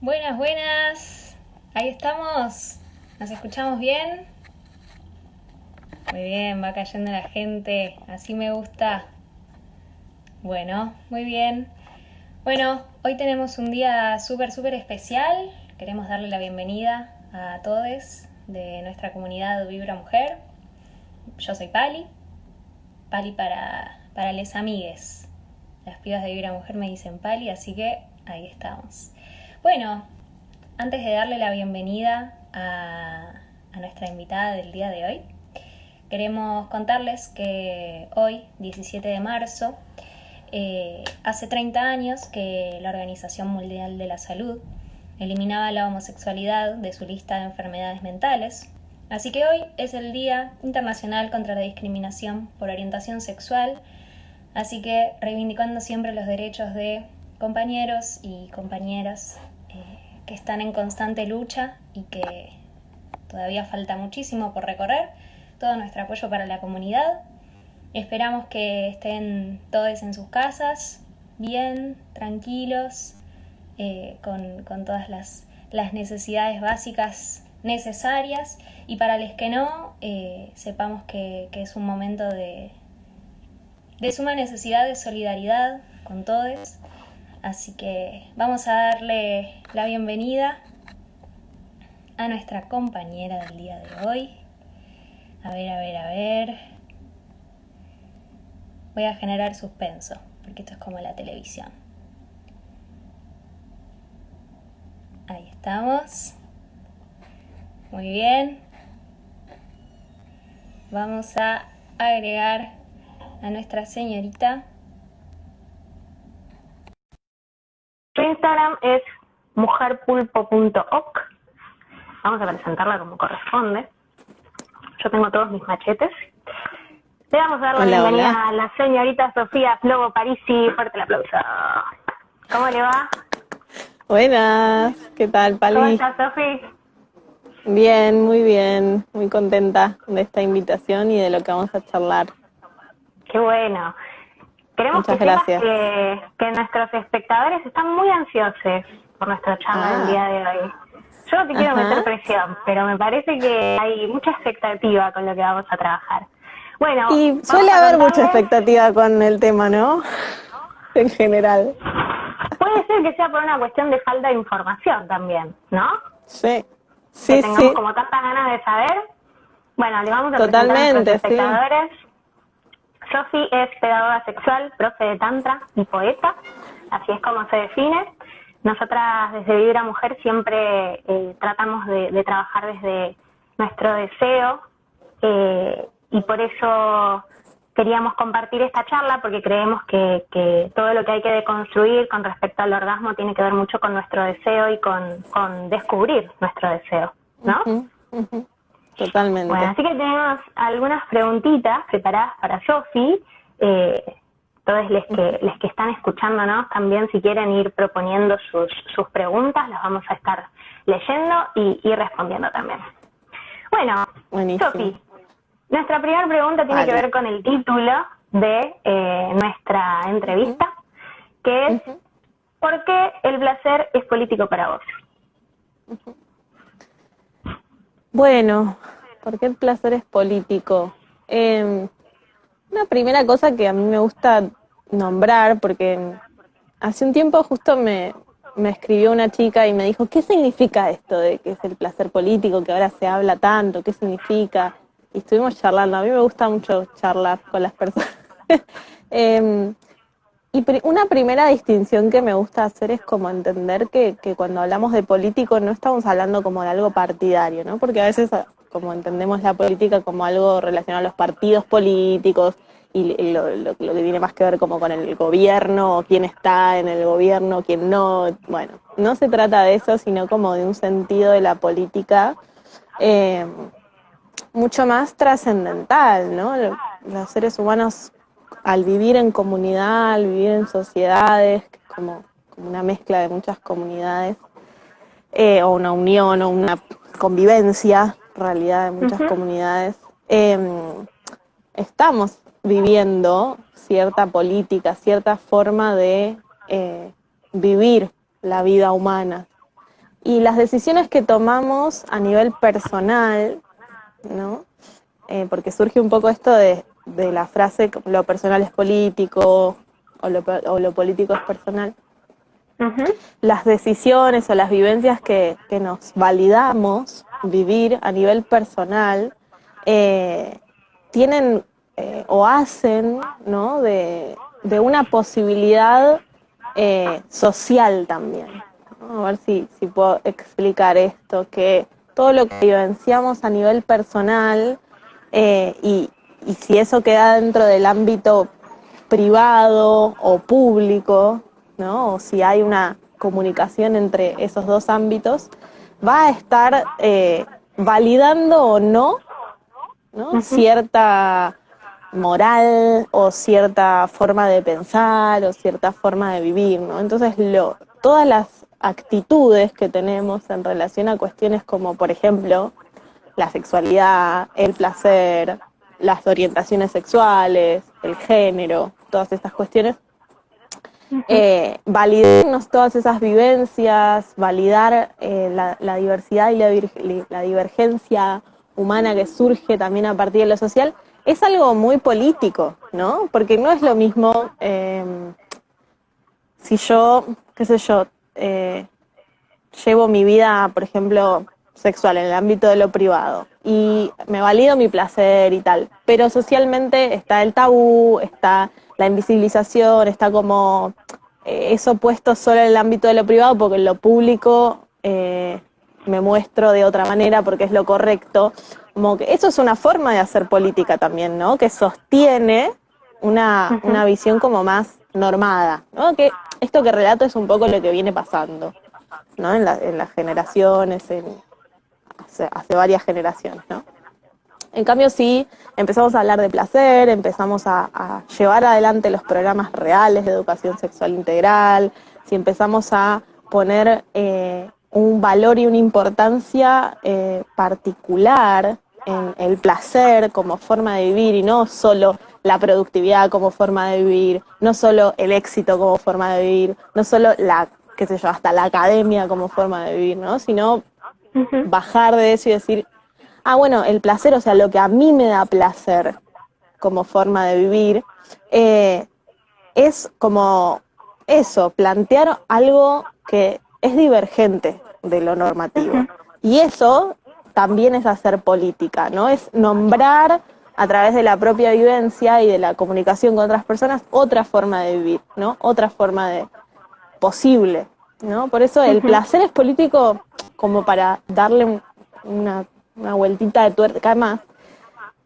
Buenas, buenas. Ahí estamos. ¿Nos escuchamos bien? Muy bien, va cayendo la gente. Así me gusta. Bueno, muy bien. Bueno, hoy tenemos un día súper especial. Queremos darle la bienvenida a todos de nuestra comunidad Vibra Mujer. Yo soy Pali. Pali para les amigues. Las pibas de Vibra Mujer me dicen Pali, así que ahí estamos. Bueno, antes de darle la bienvenida a nuestra invitada del día de hoy, queremos contarles que hoy, 17 de marzo, hace 30 años que la Organización Mundial de la Salud eliminaba la homosexualidad de su lista de enfermedades mentales. Así que hoy es el Día Internacional contra la Discriminación por Orientación Sexual, así que reivindicando siempre los derechos de compañeros y compañeras que están en constante lucha y que todavía falta muchísimo por recorrer. Todo nuestro apoyo para la comunidad. Esperamos que estén todos en sus casas, bien, tranquilos, con todas las necesidades básicas necesarias. Y para los que no, sepamos que es un momento de suma necesidad de solidaridad con todos. Así que vamos a darle la bienvenida a nuestra compañera del día de hoy. A ver. Voy a generar suspenso, porque esto es como la televisión. Ahí estamos. Muy bien. Vamos a agregar a nuestra señorita. Su Instagram es mujerpulpo.oc. Vamos a presentarla como corresponde. Yo tengo todos mis machetes. Le vamos a dar la bienvenida a la señorita Sofía Flogo Parisi. Fuerte el aplauso. ¿Cómo le va? Buenas, ¿qué tal, Pali? ¿Cómo estás, Sofi? Bien, muy contenta de esta invitación y de lo que vamos a charlar. Qué bueno. Queremos Muchas gracias. que nuestros espectadores están muy ansiosos por nuestra charla del día de hoy. Yo no te quiero meter presión, pero me parece que hay mucha expectativa con lo que vamos a trabajar. Bueno, y suele haber mucha expectativa con el tema, ¿no? En general. Puede ser que sea por una cuestión de falta de información también, ¿no? Sí. Que tengamos como tantas ganas de saber. Bueno, le vamos a presentar a nuestros espectadores. Sofi es pedagoga sexual, profe de tantra y poeta, así es como se define. Nosotras desde Vibra Mujer siempre tratamos de trabajar desde nuestro deseo y por eso queríamos compartir esta charla porque creemos que todo lo que hay que deconstruir con respecto al orgasmo tiene que ver mucho con nuestro deseo y con descubrir nuestro deseo, ¿no? Totalmente. Bueno, así que tenemos algunas preguntitas preparadas para Sofi. Todos los que están escuchándonos también, si quieren ir proponiendo sus preguntas, las vamos a estar leyendo y respondiendo también. Bueno, Sofi, nuestra primera pregunta tiene que ver con el título de nuestra entrevista, que es ¿por qué el placer es político para vos? Bueno, ¿por qué el placer es político? Una primera cosa que a mí me gusta nombrar, porque hace un tiempo justo me escribió una chica y me dijo, ¿qué significa esto de que es el placer político, que ahora se habla tanto? ¿Qué significa? Y estuvimos charlando. A mí me gusta mucho charlar con las personas. Y una primera distinción que me gusta hacer es como entender que cuando hablamos de político no estamos hablando como de algo partidario, ¿no? Porque a veces como entendemos la política como algo relacionado a los partidos políticos y lo que tiene más que ver como con el gobierno, o quién está en el gobierno, quién no. Bueno, no se trata de eso, sino como de un sentido de la política mucho más trascendental, ¿no? Los seres humanos al vivir en comunidad, al vivir en sociedades, como una mezcla de muchas comunidades, o una unión o una convivencia, en realidad, de muchas comunidades, estamos viviendo cierta política, cierta forma de vivir la vida humana. y las decisiones que tomamos a nivel personal, ¿no? Porque surge un poco esto de la frase lo personal es político o lo político es personal. Uh-huh. Las decisiones o las vivencias que nos validamos vivir a nivel personal tienen o hacen, ¿no? de una posibilidad social también, ¿no? A ver si puedo explicar esto, que todo lo que vivenciamos a nivel personal y si eso queda dentro del ámbito privado o público, ¿no? O si hay una comunicación entre esos dos ámbitos, va a estar validando o no, uh-huh, cierta moral o cierta forma de pensar o cierta forma de vivir, ¿no? Entonces todas las actitudes que tenemos en relación a cuestiones como, por ejemplo, la sexualidad, el placer, las orientaciones sexuales, el género, todas estas cuestiones, validarnos todas esas vivencias, validar la diversidad y la divergencia humana que surge también a partir de lo social, es algo muy político, ¿no? Porque no es lo mismo si yo, qué sé yo, llevo mi vida, por ejemplo, sexual en el ámbito de lo privado y me valido mi placer y tal, pero socialmente está el tabú, está la invisibilización, está como eso puesto solo en el ámbito de lo privado porque en lo público me muestro de otra manera porque es lo correcto. Como que eso es una forma de hacer política también, ¿no? Que sostiene una visión como más normada, ¿no? Que esto que relato es un poco lo que viene pasando, ¿no? En las generaciones, hace varias generaciones, ¿no? En cambio, si empezamos a hablar de placer, empezamos a llevar adelante los programas reales de educación sexual integral, si empezamos a poner un valor y una importancia particular en el placer como forma de vivir y no solo la productividad como forma de vivir, no solo el éxito como forma de vivir, no solo qué sé yo, hasta la academia como forma de vivir, ¿no? Sino bajar de eso y decir, bueno, el placer, o sea, lo que a mí me da placer como forma de vivir, es como eso, plantear algo que es divergente de lo normativo. Y eso también es hacer política, ¿no? Es nombrar a través de la propia vivencia y de la comunicación con otras personas otra forma de vivir, ¿no? Otra forma de posible, ¿no? Por eso el placer es político como para darle una vueltita de tuerca más.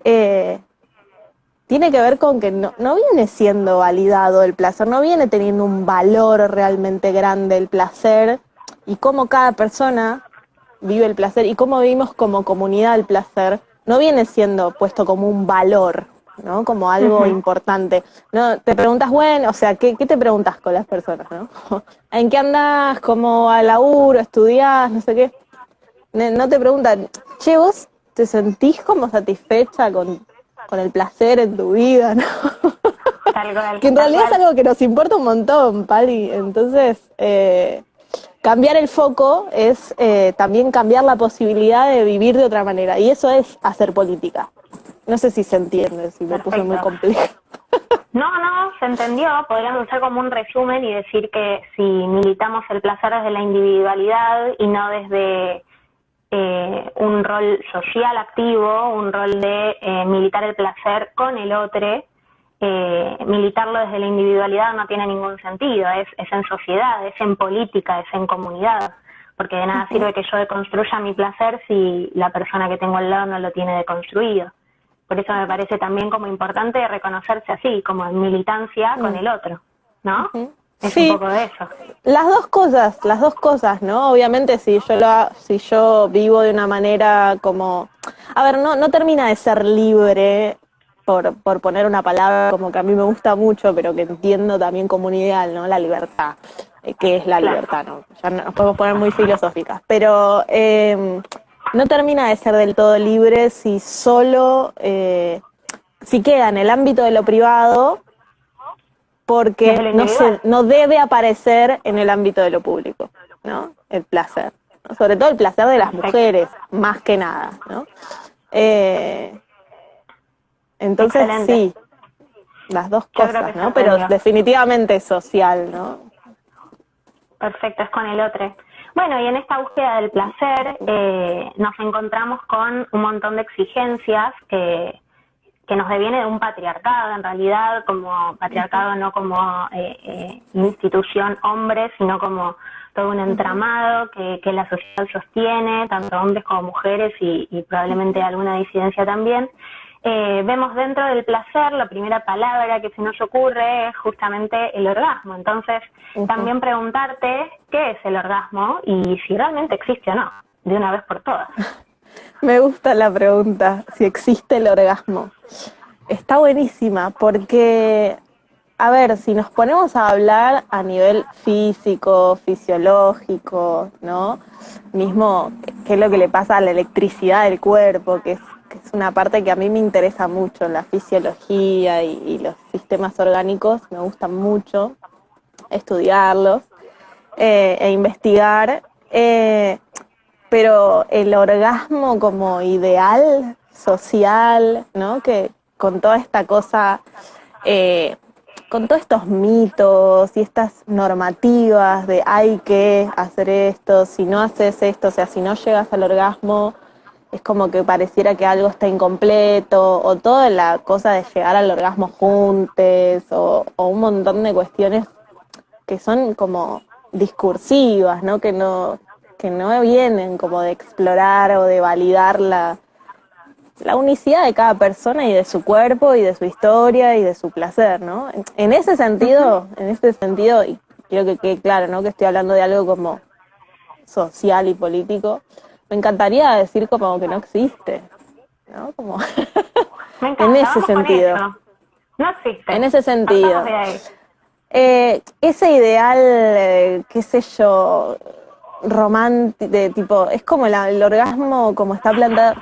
Tiene que ver con que no viene siendo validado el placer, no viene teniendo un valor realmente grande el placer y cómo cada persona vive el placer y cómo vivimos como comunidad el placer, no viene siendo puesto como un valor, ¿no? Como algo importante. No, te preguntas, bueno, o sea, ¿qué te preguntas con las personas, no? ¿En qué andás? ¿Cómo al laburo? ¿Estudiás? No sé qué. No te preguntan, che, ¿vos te sentís como satisfecha con el placer en tu vida, no? Que en realidad es algo que nos importa un montón, Pali. Entonces, cambiar el foco es también cambiar la posibilidad de vivir de otra manera. Y eso es hacer política. No sé si se entiende, si me puse muy complejo. No, se entendió. Podríamos hacer como un resumen y decir que si militamos el placer desde la individualidad y no desde un rol social activo, un rol de militar el placer con el otro, militarlo desde la individualidad no tiene ningún sentido, es en sociedad, es en política, es en comunidad, porque de nada sirve que yo deconstruya mi placer si la persona que tengo al lado no lo tiene deconstruido. Por eso me parece también como importante reconocerse así, como en militancia con el otro, ¿no? Es sí, un poco de eso. Las dos cosas, ¿no? Obviamente si yo vivo de una manera como... A ver, no termina de ser libre, por poner una palabra como que a mí me gusta mucho, pero que entiendo también como un ideal, ¿no? La libertad. ¿Qué es la libertad, no? Ya nos podemos poner muy filosóficas. Pero no termina de ser del todo libre si solo... si queda en el ámbito de lo privado... porque no debe aparecer en el ámbito de lo público, ¿no? El placer. ¿no? Sobre todo el placer de las Perfecto. mujeres, más que nada, ¿no? Entonces Excelente. sí, las dos Yo creo cosas, que ¿no? Pero sorprendió. definitivamente social, ¿no? Perfecto, es con el otro. Bueno, y en esta búsqueda del placer nos encontramos con un montón de exigencias que nos deviene de un patriarcado, en realidad, como patriarcado no como institución hombre, sino como todo un entramado que la sociedad sostiene, tanto hombres como mujeres y probablemente alguna disidencia también. Vemos dentro del placer, la primera palabra que se nos ocurre es justamente el orgasmo. Entonces, también preguntarte qué es el orgasmo y si realmente existe o no, de una vez por todas. Me gusta la pregunta, si existe el orgasmo. Está buenísima porque, a ver, si nos ponemos a hablar a nivel físico, fisiológico, ¿no? Mismo, qué es lo que le pasa a la electricidad del cuerpo, que es una parte que a mí me interesa mucho, la fisiología y los sistemas orgánicos, me gustan mucho estudiarlos e investigar. Pero el orgasmo como ideal social, ¿no? Que con toda esta cosa, con todos estos mitos y estas normativas de hay que hacer esto, si no haces esto, o sea, si no llegas al orgasmo, es como que pareciera que algo está incompleto, o toda la cosa de llegar al orgasmo juntos, o un montón de cuestiones que son como discursivas, ¿no? Que no vienen como de explorar o de validar la unicidad de cada persona y de su cuerpo y de su historia y de su placer, ¿no? En ese sentido, y quiero que quede claro, ¿no? Que estoy hablando de algo como social y político, me encantaría decir como que no existe, ¿no? Como Me encanta, en ese vamos con sentido. eso. No existe. En ese sentido. Partamos de ahí. Ese ideal, qué sé yo, romántico, de tipo, es como el orgasmo, como está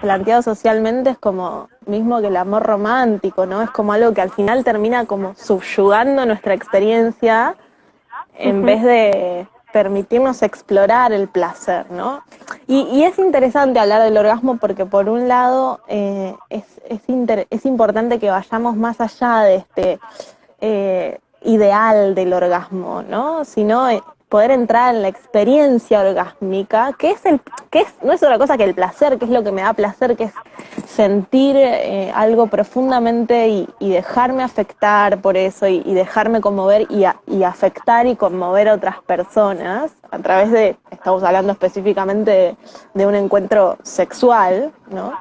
planteado socialmente, es como mismo que el amor romántico, ¿no? Es como algo que al final termina como subyugando nuestra experiencia en vez de permitirnos explorar el placer, ¿no? Y es interesante hablar del orgasmo porque por un lado es importante que vayamos más allá de este ideal del orgasmo, ¿no? Sino poder entrar en la experiencia orgásmica, no es otra cosa que el placer, que es lo que me da placer, que es sentir algo profundamente y dejarme afectar por eso y dejarme conmover y afectar y conmover a otras personas a través de, estamos hablando específicamente de un encuentro sexual, ¿no?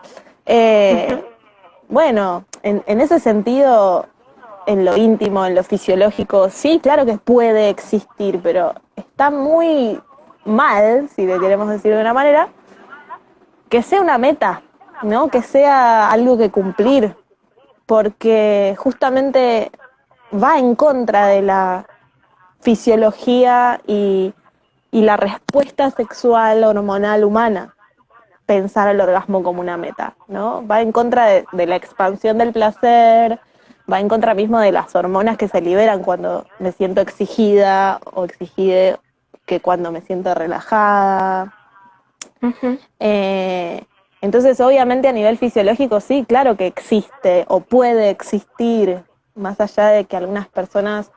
Bueno, en ese sentido, en lo íntimo, en lo fisiológico, sí, claro que puede existir, pero está muy mal, si le queremos decir de una manera, que sea una meta, ¿no? Que sea algo que cumplir, porque justamente va en contra de la fisiología y la respuesta sexual hormonal humana, pensar el orgasmo como una meta, ¿no? Va en contra de la expansión del placer, va en contra mismo de las hormonas que se liberan cuando me siento exigida o exigide que cuando me siento relajada. Entonces, obviamente a nivel fisiológico sí, claro que existe o puede existir, más allá de que algunas personas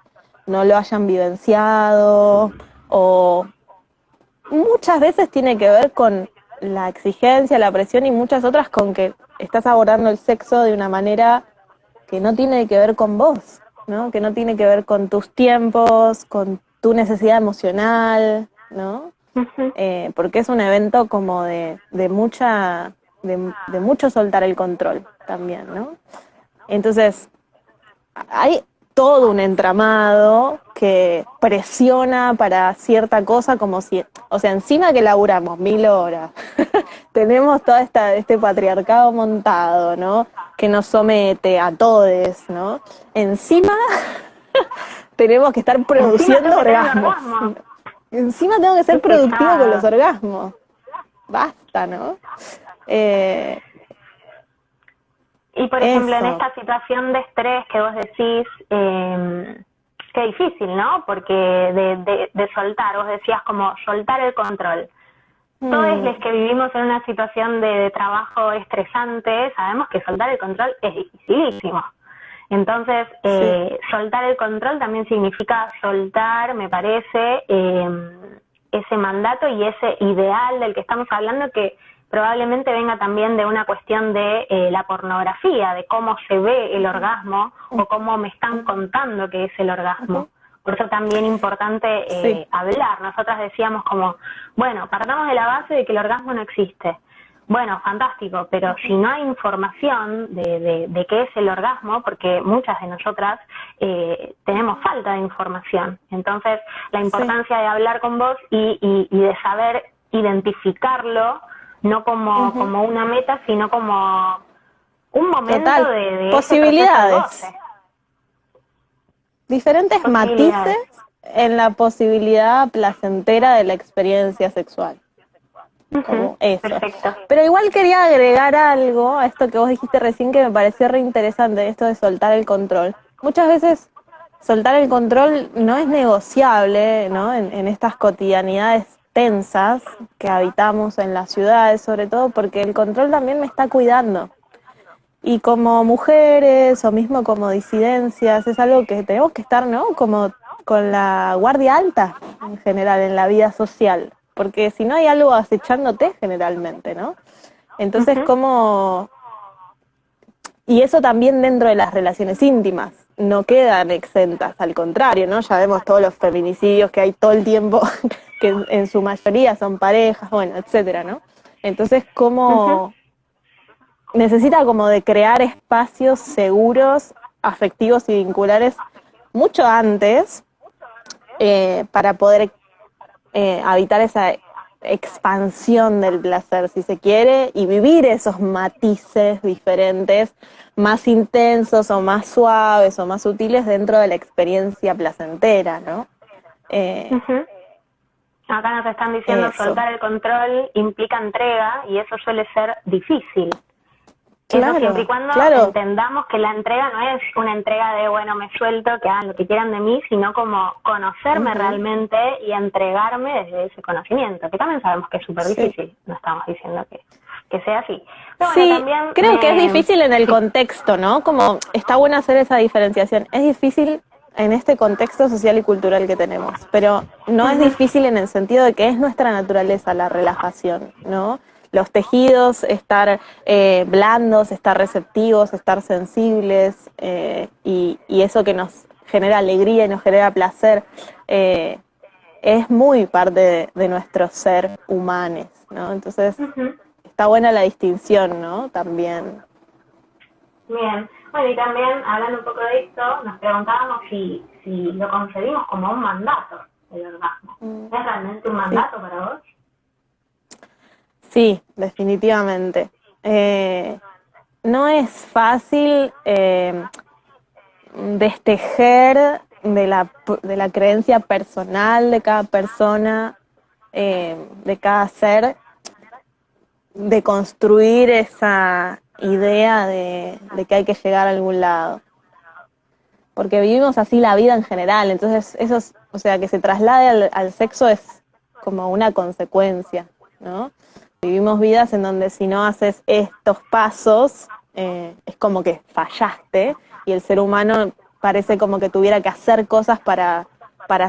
no lo hayan vivenciado o muchas veces tiene que ver con la exigencia, la presión y muchas otras con que estás abordando el sexo de una manera que no tiene que ver con vos, ¿no? Que no tiene que ver con tus tiempos, con tu necesidad emocional, ¿no? Porque es un evento como de mucho soltar el control también, ¿no? Entonces, hay todo un entramado que presiona para cierta cosa como si, o sea, encima que laburamos 1000 horas, tenemos todo este patriarcado montado, ¿no? Que nos somete a todes, ¿no? Encima tenemos que estar produciendo orgasmos. Encima tengo que ser productiva con los orgasmos. Basta, ¿no? Y por ejemplo, en esta situación de estrés que vos decís, qué difícil, ¿no? Porque de soltar, vos decías como soltar el control. Todos los que vivimos en una situación de trabajo estresante sabemos que soltar el control es dificilísimo. Entonces, soltar el control también significa soltar, me parece, ese mandato y ese ideal del que estamos hablando, que probablemente venga también de una cuestión de la pornografía, de cómo se ve el orgasmo o cómo me están contando que es el orgasmo. Por eso también importante hablar. Nosotras decíamos como, bueno, partamos de la base de que el orgasmo no existe. Bueno, fantástico, pero si no hay información de qué es el orgasmo, porque muchas de nosotras tenemos falta de información. Entonces, la importancia de hablar con vos y de saber identificarlo, no como una meta, sino como un momento de posibilidades. Diferentes matices en la posibilidad placentera de la experiencia sexual. Como eso. Perfecto. Pero igual quería agregar algo a esto que vos dijiste recién, que me pareció re interesante, esto de soltar el control. Muchas veces soltar el control no es negociable, ¿no? En estas cotidianidades tensas que habitamos en las ciudades, sobre todo porque el control también me está cuidando. Y como mujeres o mismo como disidencias, es algo que tenemos que estar, ¿no? Como con la guardia alta en general en la vida social, porque si no hay algo acechándote generalmente, ¿no? Entonces, como... Y eso también dentro de las relaciones íntimas, no quedan exentas, al contrario, ¿no? Ya vemos todos los feminicidios que hay todo el tiempo, que en su mayoría son parejas, bueno, etcétera, ¿no? Entonces, como... necesita como de crear espacios seguros, afectivos y vinculares mucho antes para poder habitar esa expansión del placer, si se quiere, y vivir esos matices diferentes, más intensos o más suaves o más sutiles dentro de la experiencia placentera, ¿no? Acá nos están diciendo soltar el control implica entrega y eso suele ser difícil. Eso siempre y cuando entendamos que la entrega no es una entrega de, bueno, me suelto, que hagan lo que quieran de mí, sino como conocerme realmente y entregarme desde ese conocimiento, que también sabemos que es súper difícil, no estamos diciendo que sea así. Pero bueno, también creo que es difícil en el contexto, ¿no? Como está bueno hacer esa diferenciación. Es difícil en este contexto social y cultural que tenemos, pero no es difícil en el sentido de que es nuestra naturaleza la relajación, ¿no? Los tejidos, estar blandos, estar receptivos, estar sensibles, y eso que nos genera alegría y nos genera placer, es muy parte de nuestro ser humanos, ¿no? Entonces, está buena la distinción, ¿no? También. Bien. Bueno, y también, hablando un poco de esto, nos preguntábamos si lo concebimos como un mandato, el orgasmo. ¿Es realmente un mandato para vos? Sí, definitivamente. No es fácil destejer de la creencia personal de cada persona, de cada ser, de construir esa idea de que hay que llegar a algún lado. Porque vivimos así la vida en general, entonces eso, o sea, que se traslade al sexo es como una consecuencia, ¿no? Vivimos vidas en donde si no haces estos pasos, es como que fallaste, y el ser humano parece como que tuviera que hacer cosas para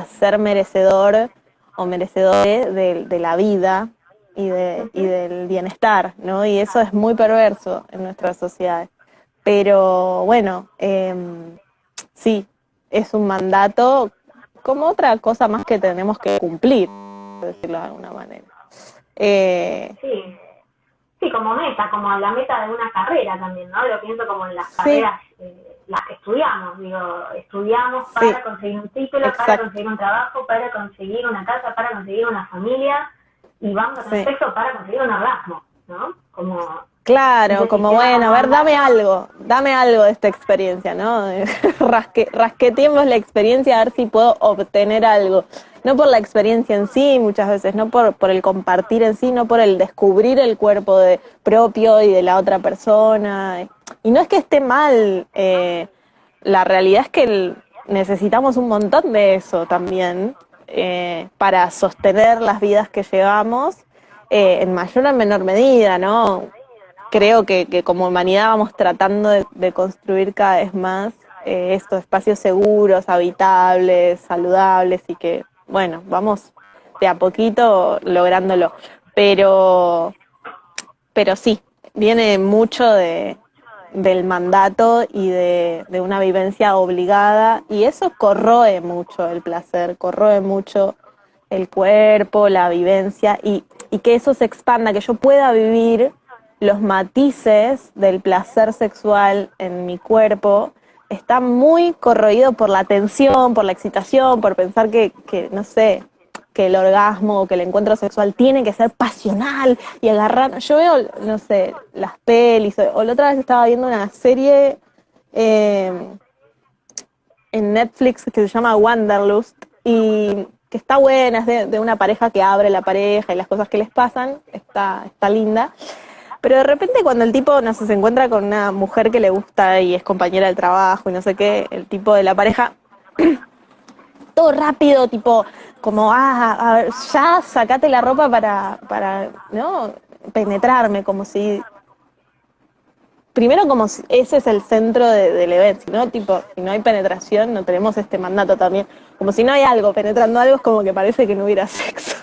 ser merecedor o merecedor de la vida y del bienestar, ¿no? Y eso es muy perverso en nuestras sociedades. Pero bueno, sí, es un mandato como otra cosa más que tenemos que cumplir, por decirlo de alguna manera. Sí, como meta, como la meta de una carrera también, ¿no? Lo pienso como en las carreras, las que estudiamos, estudiamos para conseguir un título, para conseguir un trabajo, para conseguir una casa, para conseguir una familia, y vamos a hacer sexo para conseguir un orgasmo, ¿no? Claro, como bueno, a ver, dame algo de esta experiencia, ¿no? Rasqueteemos la experiencia a ver si puedo obtener algo. No por la experiencia en sí, muchas veces, no por el compartir en sí, no por el descubrir el cuerpo propio y de la otra persona. Y no es que esté mal, la realidad es que necesitamos un montón de eso también, para sostener las vidas que llevamos en mayor o menor medida, ¿no? Creo que como humanidad vamos tratando de construir cada vez más estos espacios seguros, habitables, saludables y que, bueno, vamos de a poquito lográndolo. Pero sí, viene mucho del mandato y de una vivencia obligada y eso corroe mucho el placer, corroe mucho el cuerpo, la vivencia y que eso se expanda, que yo pueda vivir los matices del placer sexual en mi cuerpo, está muy corroído por la tensión, por la excitación, por pensar que no sé, que el orgasmo o que el encuentro sexual tiene que ser pasional y agarrar. Yo veo, no sé, las pelis, o la otra vez estaba viendo una serie en Netflix que se llama Wanderlust y que está buena, es de una pareja que abre la pareja y las cosas que les pasan, está linda. Pero de repente cuando el tipo, no sé, se encuentra con una mujer que le gusta y es compañera del trabajo y no sé qué, el tipo de la pareja, todo rápido, tipo, como, a ver, ya sacate la ropa para, ¿no? Penetrarme, como si... Primero como si ese es el centro del evento, ¿no? Tipo, si no hay penetración, no tenemos este mandato también. Como si no hay algo, penetrando algo es como que parece que no hubiera sexo.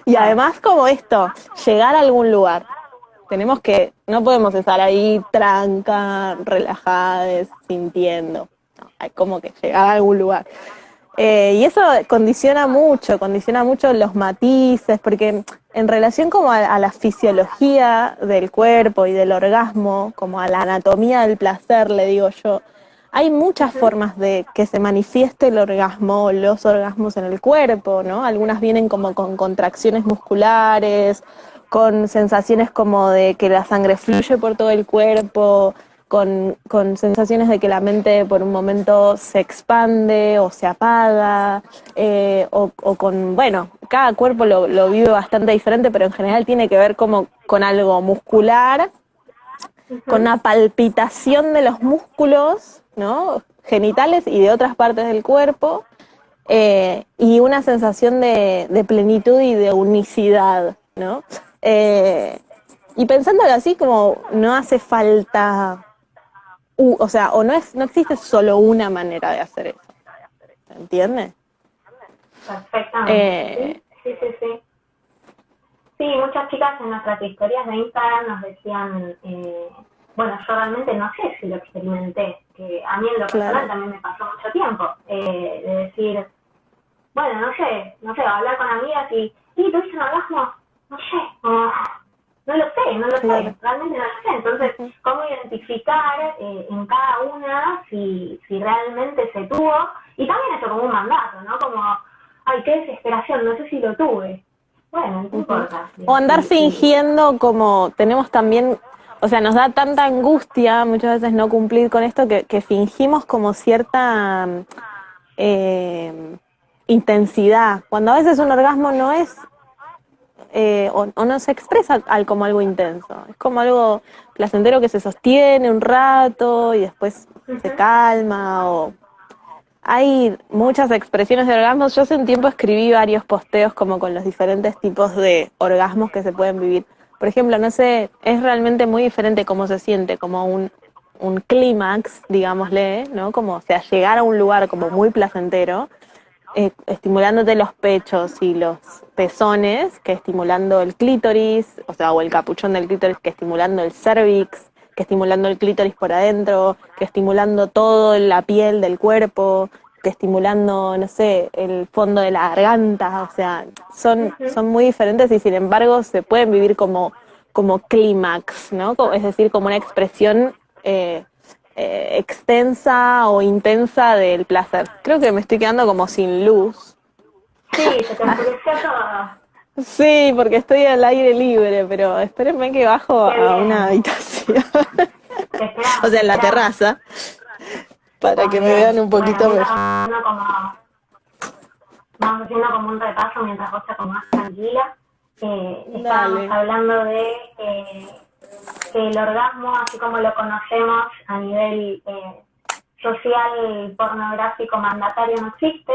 Y además como esto, llegar a algún lugar. Tenemos que, no podemos estar ahí tranca, relajadas, sintiendo. No, hay como que llegar a algún lugar. Y eso condiciona mucho los matices, porque en relación como a la fisiología del cuerpo y del orgasmo, como a la anatomía del placer, le digo yo, hay muchas formas de que se manifieste el orgasmo, los orgasmos en el cuerpo, ¿no? Algunas vienen como con contracciones musculares, con sensaciones como de que la sangre fluye por todo el cuerpo, con sensaciones de que la mente por un momento se expande o se apaga, o con, bueno, cada cuerpo lo vive bastante diferente, pero en general tiene que ver como con algo muscular, con una palpitación de los músculos, ¿no? Genitales y de otras partes del cuerpo, y una sensación de plenitud y de unicidad, ¿no? Y pensándolo así, como no hace falta, o sea, o no existe solo una manera de hacer eso, ¿entiendes? Perfectamente. Sí. Sí, muchas chicas en nuestras historias de Instagram nos decían, bueno, yo realmente no sé si lo experimenté, que a mí en lo personal también me pasó mucho tiempo, de decir, bueno, no sé, hablar con amigas y ¿tuviste un orgasmo? No sé, no lo sé, realmente no lo sé. Entonces, ¿cómo identificar en cada una si realmente se tuvo? Y también eso como un mandato, ¿no? Como, ay, qué desesperación, no sé si lo tuve. Bueno, no importa. O andar fingiendo como tenemos también, o sea, nos da tanta angustia muchas veces no cumplir con esto que fingimos como cierta intensidad, cuando a veces un orgasmo no es, o no se expresa como algo intenso, es como algo placentero que se sostiene un rato y después se calma, o hay muchas expresiones de orgasmos. Yo hace un tiempo escribí varios posteos como con los diferentes tipos de orgasmos que se pueden vivir. Por ejemplo, no sé, es realmente muy diferente cómo se siente, como un clímax, digámosle, ¿no? Como, o sea, llegar a un lugar como muy placentero, estimulándote los pechos y los pezones, que estimulando el clítoris, o sea, o el capuchón del clítoris, que estimulando el cervix, que estimulando el clítoris por adentro, que estimulando todo la piel del cuerpo, que estimulando, no sé, el fondo de la garganta, o sea, son muy diferentes y sin embargo se pueden vivir como clímax, ¿no? Es decir, como una expresión extensa o intensa del placer. Creo que me estoy quedando como sin luz. Sí, se te oscureció todo. Sí, porque estoy al aire libre, pero espérenme que bajo a una habitación. O sea, en la terraza, para que me vean un poquito mejor. Vamos haciendo como un repaso mientras vos te acomodás tranquila. Estábamos hablando de que el orgasmo, así como lo conocemos a nivel social, pornográfico, mandatario, no existe.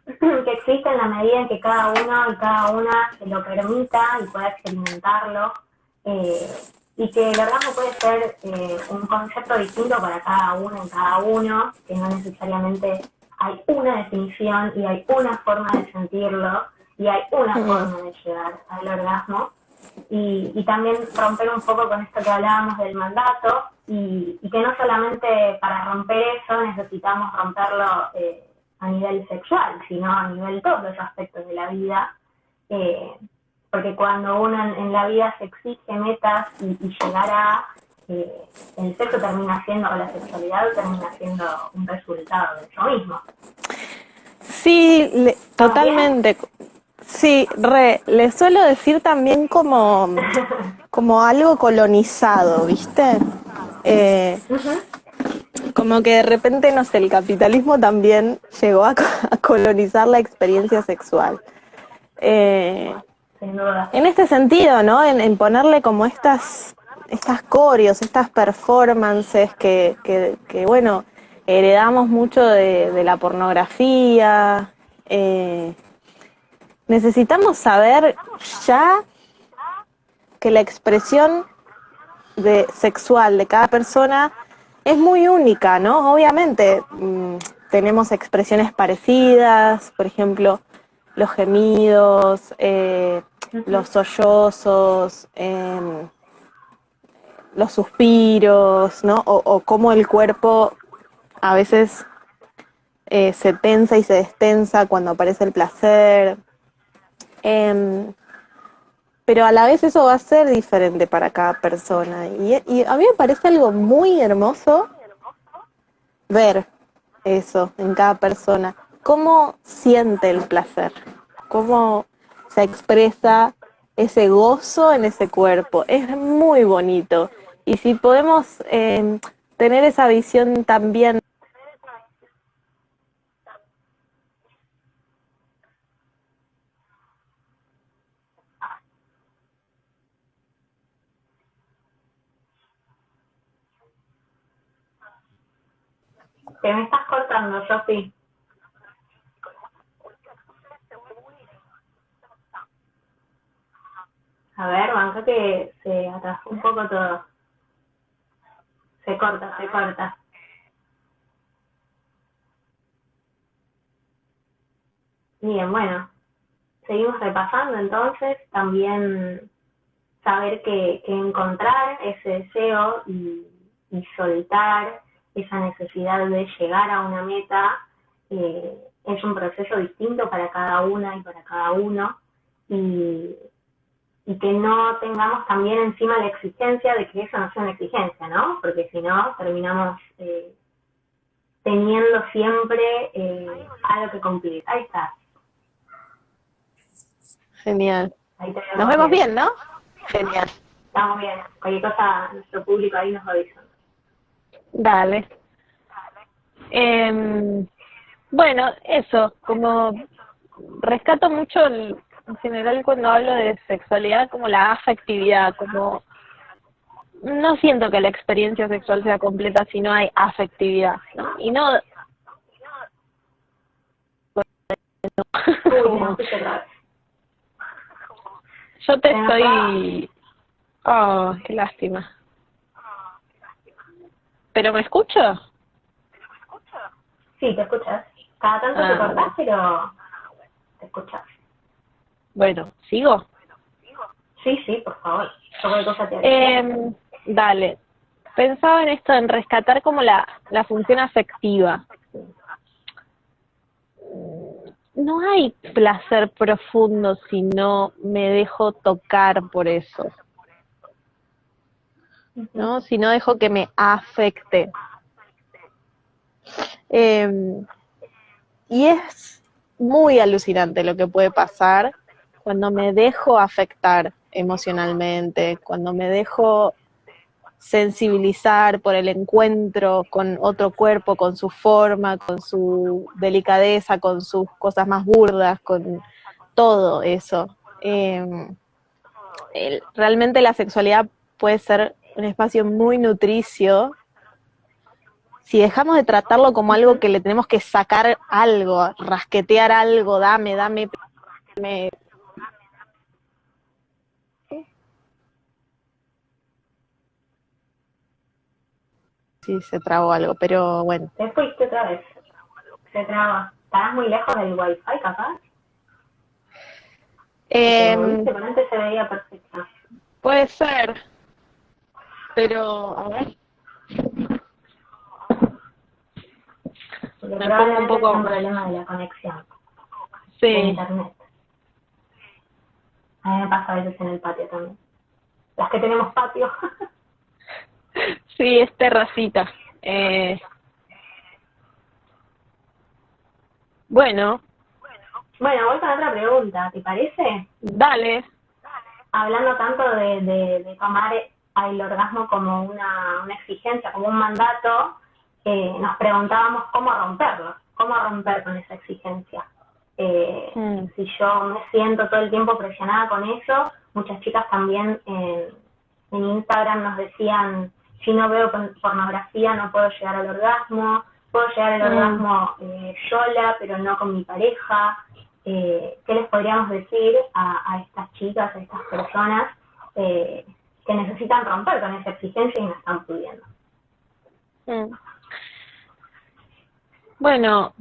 que existe en la medida en que cada uno y cada una se lo permita y pueda experimentarlo, y que el orgasmo puede ser un concepto distinto para cada uno y cada uno, que no necesariamente hay una definición y hay una forma de sentirlo y hay una forma de llegar al orgasmo. Y también romper un poco con esto que hablábamos del mandato, y que no solamente para romper eso necesitamos romperlo a nivel sexual, sino a nivel de todos los aspectos de la vida, porque cuando uno en la vida se exige metas y llegar a, el sexo termina siendo, o la sexualidad termina siendo un resultado de eso mismo. Sí, totalmente. Sí, le suelo decir también como algo colonizado, ¿viste? Como que de repente, no sé, el capitalismo también llegó a colonizar la experiencia sexual. Sin duda. En este sentido, ¿no? En ponerle como estas coreos, estas performances que bueno, heredamos mucho de la pornografía. Necesitamos saber ya que la expresión sexual de cada persona es muy única, ¿no? Obviamente tenemos expresiones parecidas, por ejemplo, los gemidos, los sollozos, los suspiros, ¿no? O cómo el cuerpo a veces se tensa y se destensa cuando aparece el placer. Pero a la vez eso va a ser diferente para cada persona. Y a mí me parece algo muy hermoso ver eso en cada persona. Cómo siente el placer, cómo se expresa ese gozo en ese cuerpo. Es muy bonito. Y si podemos tener esa visión también. Te me estás cortando, Sofi. A ver, banca que se atrasó un poco todo. Se corta, se corta. Bien, bueno. Seguimos repasando entonces. También saber que encontrar ese deseo y soltar esa necesidad de llegar a una meta es un proceso distinto para cada una y para cada uno, y que no tengamos también encima la exigencia de que eso no sea una exigencia, ¿no? Porque si no, terminamos teniendo siempre algo que cumplir. Ahí está. Genial. Nos vemos bien, ¿no? Genial. Estamos bien. Cualquier cosa, nuestro público ahí nos avisa. Dale. Bueno, eso, como rescato mucho en general cuando hablo de sexualidad como la afectividad, como no siento que la experiencia sexual sea completa si no hay afectividad, ¿no? Y no... Yo te estoy... Oh, qué lástima. ¿Pero me escucho? Sí, te escuchas. Cada tanto te cortás, pero te escuchas. Bueno, ¿sigo? Sí, sí, por favor. Sobre cosa te dale. Pensaba en esto, en rescatar como la función afectiva. No hay placer profundo si no me dejo tocar por eso, ¿no? Si no dejo que me afecte. Y es muy alucinante lo que puede pasar cuando me dejo afectar emocionalmente, cuando me dejo sensibilizar por el encuentro con otro cuerpo, con su forma, con su delicadeza, con sus cosas más burdas, con todo eso. Realmente la sexualidad puede ser un espacio muy nutricio si dejamos de tratarlo como algo que le tenemos que sacar algo, rasquetear algo, dame, me... Sí, se trabó algo, pero bueno. Te fuiste otra vez. Se traba. ¿Estarás muy lejos del wifi, capaz? Pero antes se veía perfecto. Puede ser. Pero, a ver. Porque probablemente es un problema de la conexión. Sí. De internet. A mí me pasa a veces en el patio también. Las que tenemos patio. Sí, es terracita. Bueno. Bueno, voy con otra pregunta, ¿te parece? Dale. Hablando tanto de tomar el orgasmo como una exigencia, como un mandato, nos preguntábamos cómo romperlo, cómo romper con esa exigencia. Si yo me siento todo el tiempo presionada con eso, muchas chicas también en Instagram nos decían, si no veo pornografía no puedo llegar al orgasmo, puedo llegar al orgasmo sola, pero no con mi pareja. ¿Qué les podríamos decir a estas chicas, a estas personas que necesitan romper con esa exigencia y no están pudiendo? Bueno,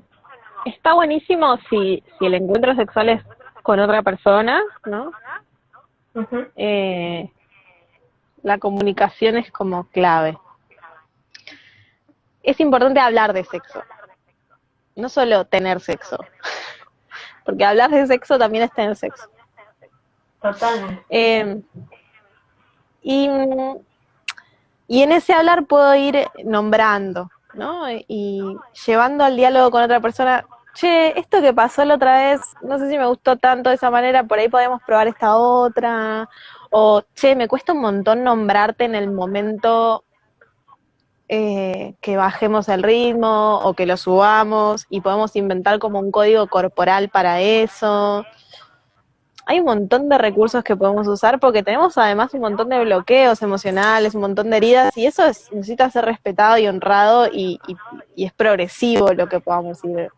está buenísimo si el encuentro sexual es con otra persona, ¿no? La comunicación es como clave. Es importante hablar de sexo, no solo tener sexo, porque hablar de sexo también es tener sexo. Totalmente. Y en ese hablar puedo ir nombrando, ¿no? Y llevando al diálogo con otra persona, che, esto que pasó la otra vez, no sé si me gustó tanto de esa manera, por ahí podemos probar esta otra. O, che, me cuesta un montón nombrarte en el momento que bajemos el ritmo o que lo subamos y podemos inventar como un código corporal para eso. Hay un montón de recursos que podemos usar porque tenemos además un montón de bloqueos emocionales, un montón de heridas y eso necesita ser respetado y honrado y es progresivo lo que podamos ir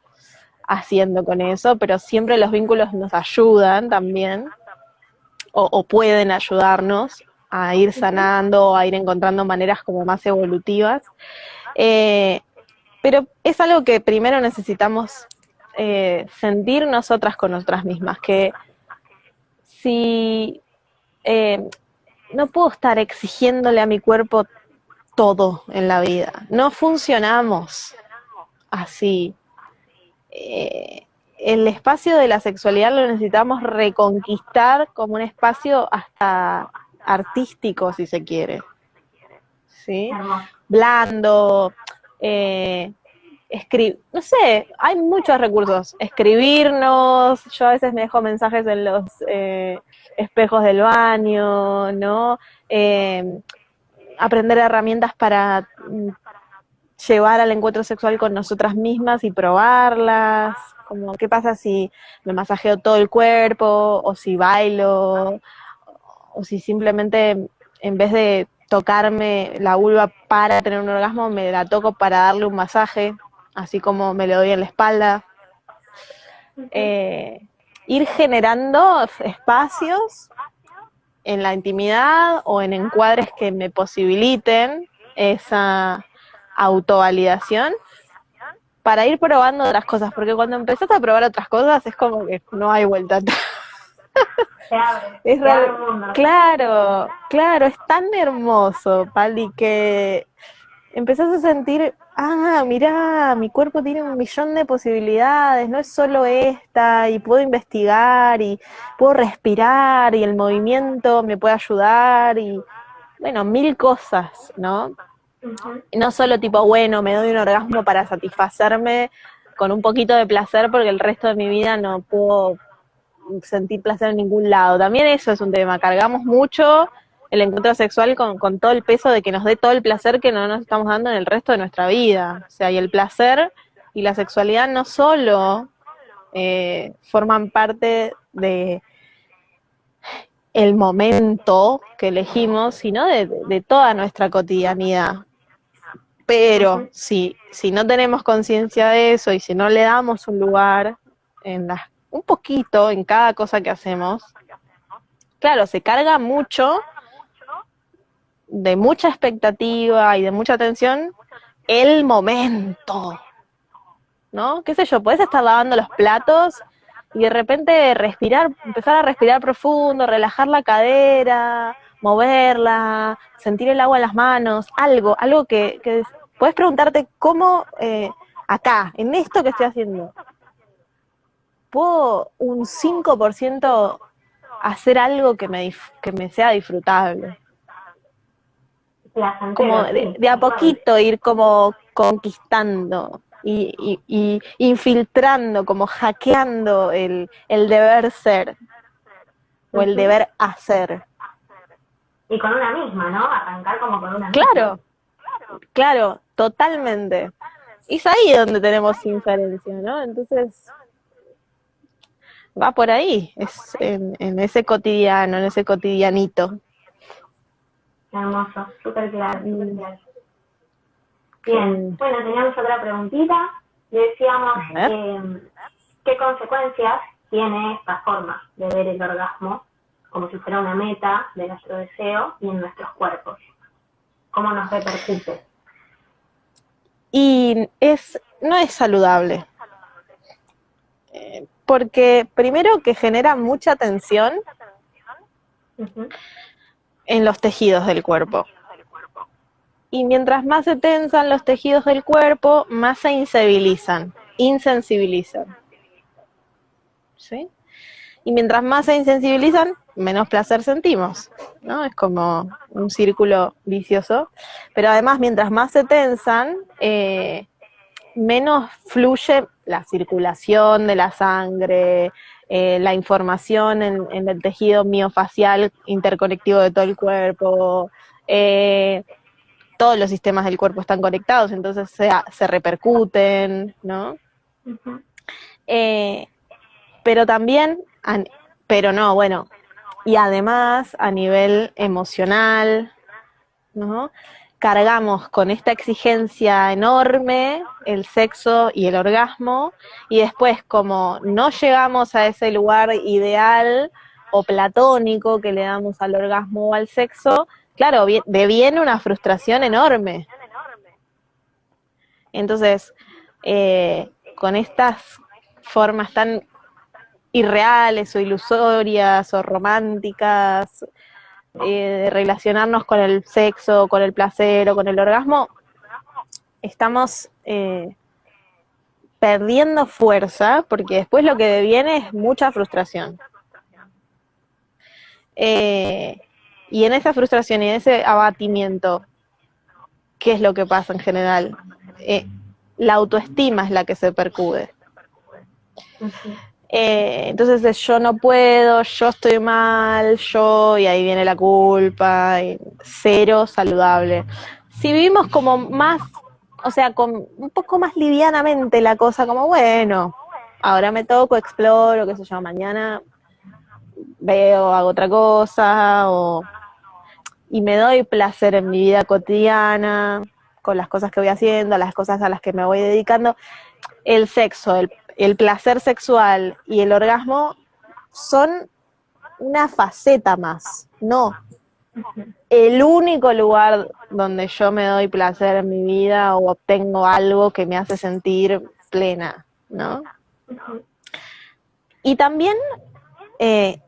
haciendo con eso, pero siempre los vínculos nos ayudan también o pueden ayudarnos a ir sanando, a ir encontrando maneras como más evolutivas. Pero es algo que primero necesitamos sentir nosotras con nosotras mismas, que si no puedo estar exigiéndole a mi cuerpo todo en la vida, no funcionamos así. El espacio de la sexualidad lo necesitamos reconquistar como un espacio hasta artístico, si se quiere, ¿sí? Blando, no sé, hay muchos recursos, escribirnos, yo a veces me dejo mensajes en los espejos del baño, ¿no? Aprender herramientas para llevar al encuentro sexual con nosotras mismas y probarlas, como qué pasa si me masajeo todo el cuerpo, o si bailo, o si simplemente en vez de tocarme la vulva para tener un orgasmo, me la toco para darle un masaje, así como me lo doy en la espalda. Ir generando espacios en la intimidad o en encuadres que me posibiliten esa autovalidación para ir probando otras cosas, porque cuando empezás a probar otras cosas es como que no hay vuelta atrás. Se abre el mundo. Claro, es tan hermoso, Pali, que empezás a sentir, mirá, mi cuerpo tiene 1.000.000 de posibilidades, no es solo esta, y puedo investigar, y puedo respirar, y el movimiento me puede ayudar, y bueno, 1.000 cosas, ¿no? No solo tipo, bueno, me doy un orgasmo para satisfacerme con un poquito de placer porque el resto de mi vida no puedo sentir placer en ningún lado. También eso es un tema, cargamos mucho el encuentro sexual con todo el peso de que nos dé todo el placer que no nos estamos dando en el resto de nuestra vida. O sea, y el placer y la sexualidad no solo forman parte de el momento que elegimos, sino de toda nuestra cotidianidad. Pero si no tenemos conciencia de eso y si no le damos un lugar un poquito en cada cosa que hacemos, claro, se carga mucho de mucha expectativa y de mucha atención el momento, ¿no? ¿Qué sé yo? Podés estar lavando los platos y de repente empezar a respirar profundo, relajar la cadera, moverla, sentir el agua en las manos, algo que puedes preguntarte cómo acá, en esto que estoy haciendo, ¿puedo un 5% hacer algo que me sea disfrutable? Como de a poquito ir como conquistando y infiltrando, como hackeando el deber ser o el deber hacer. Y con una misma, ¿no? Arrancar como con una misma. Claro, totalmente. Y es ahí donde tenemos inferencia, ¿no? Entonces, va por ahí, es en ese cotidiano, en ese cotidianito. Hermoso, súper claro, súper claro. Bien, bueno, teníamos otra preguntita. Decíamos, ¿qué consecuencias tiene esta forma de ver el orgasmo como si fuera una meta de nuestro deseo y en nuestros cuerpos? ¿Cómo nos repercute? Y no es saludable. Porque primero que genera mucha tensión en los tejidos del cuerpo. Y mientras más se tensan los tejidos del cuerpo, más se insensibilizan. ¿Sí? Y mientras más se insensibilizan, menos placer sentimos, ¿no? Es como un círculo vicioso. Pero además, mientras más se tensan, menos fluye la circulación de la sangre, la información en el tejido miofacial interconectivo de todo el cuerpo, todos los sistemas del cuerpo están conectados, entonces se repercuten, ¿no? Pero también, y además a nivel emocional, ¿no? Cargamos con esta exigencia enorme el sexo y el orgasmo, y después como no llegamos a ese lugar ideal o platónico que le damos al orgasmo o al sexo, claro, deviene una frustración enorme. Entonces, con estas formas tan irreales o ilusorias o románticas de relacionarnos con el sexo, con el placer o con el orgasmo, estamos perdiendo fuerza, porque después lo que deviene es mucha frustración. Y en esa frustración y en ese abatimiento, ¿qué es lo que pasa en general? La autoestima es la que se percude. Entonces yo no puedo, yo estoy mal, y ahí viene la culpa, y cero saludable. Si vivimos como más, o sea, con un poco más livianamente la cosa, como bueno, ahora me toco, exploro, qué sé yo, mañana veo, hago otra cosa, y me doy placer en mi vida cotidiana, con las cosas que voy haciendo, las cosas a las que me voy dedicando. El sexo, el placer sexual y el orgasmo son una faceta más, no el único lugar donde yo me doy placer en mi vida o obtengo algo que me hace sentir plena, ¿no? Y también,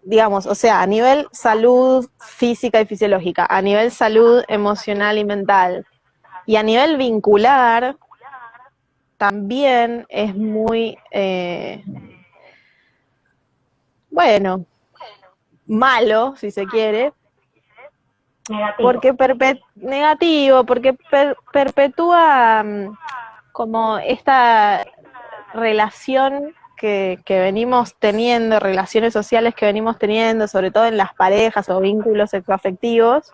digamos, o sea, a nivel salud física y fisiológica, a nivel salud emocional y mental, y a nivel vincular, también es muy, malo, si se quiere, negativo, porque perpetúa como esta relación que venimos teniendo, relaciones sociales que venimos teniendo, sobre todo en las parejas o vínculos sexoafectivos,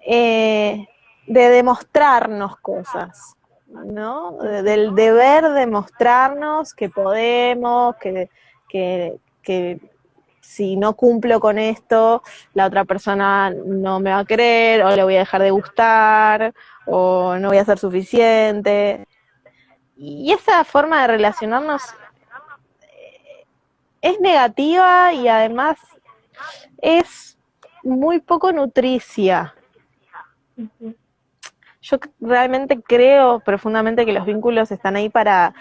de demostrarnos cosas, ¿no? Del deber demostrarnos que podemos, que si no cumplo con esto, la otra persona no me va a querer, o le voy a dejar de gustar, o no voy a ser suficiente. Y esa forma de relacionarnos es negativa y además es muy poco nutricia. Yo realmente creo profundamente que los vínculos están ahí para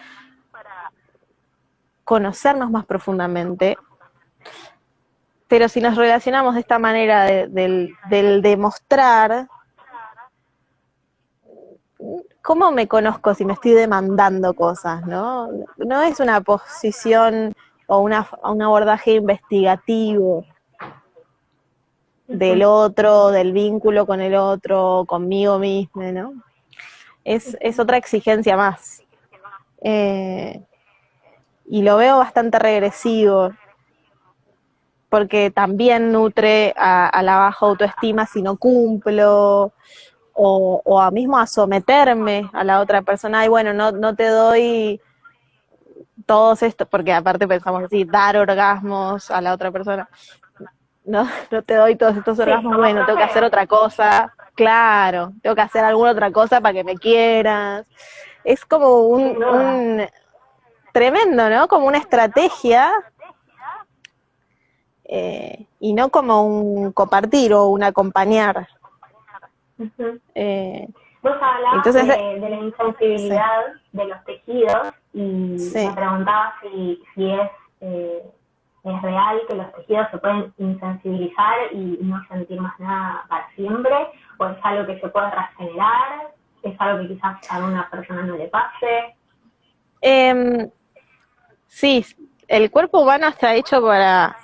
conocernos más profundamente, pero si nos relacionamos de esta manera del demostrar, ¿cómo me conozco si me estoy demandando cosas, no? No es una posición o un abordaje investigativo del otro, del vínculo con el otro, conmigo misma, ¿no? Es otra exigencia más. Y lo veo bastante regresivo, porque también nutre a la baja autoestima si no cumplo, o a mismo a someterme a la otra persona, y bueno, no te doy todos estos, porque aparte pensamos así, dar orgasmos a la otra persona, no te doy todos estos orgasmos, bueno, tengo que hacer otra cosa, claro, tengo que hacer alguna otra cosa para que me quieras. Es como un tremendo, ¿no? Como una estrategia, y no como un compartir o un acompañar. Vos hablabas entonces, de la insensibilidad de los tejidos y me preguntaba si es real que los tejidos se pueden insensibilizar y no sentir más nada para siempre, o es algo que se puede regenerar, es algo que quizás a una persona no le pase. Sí, el cuerpo humano está hecho para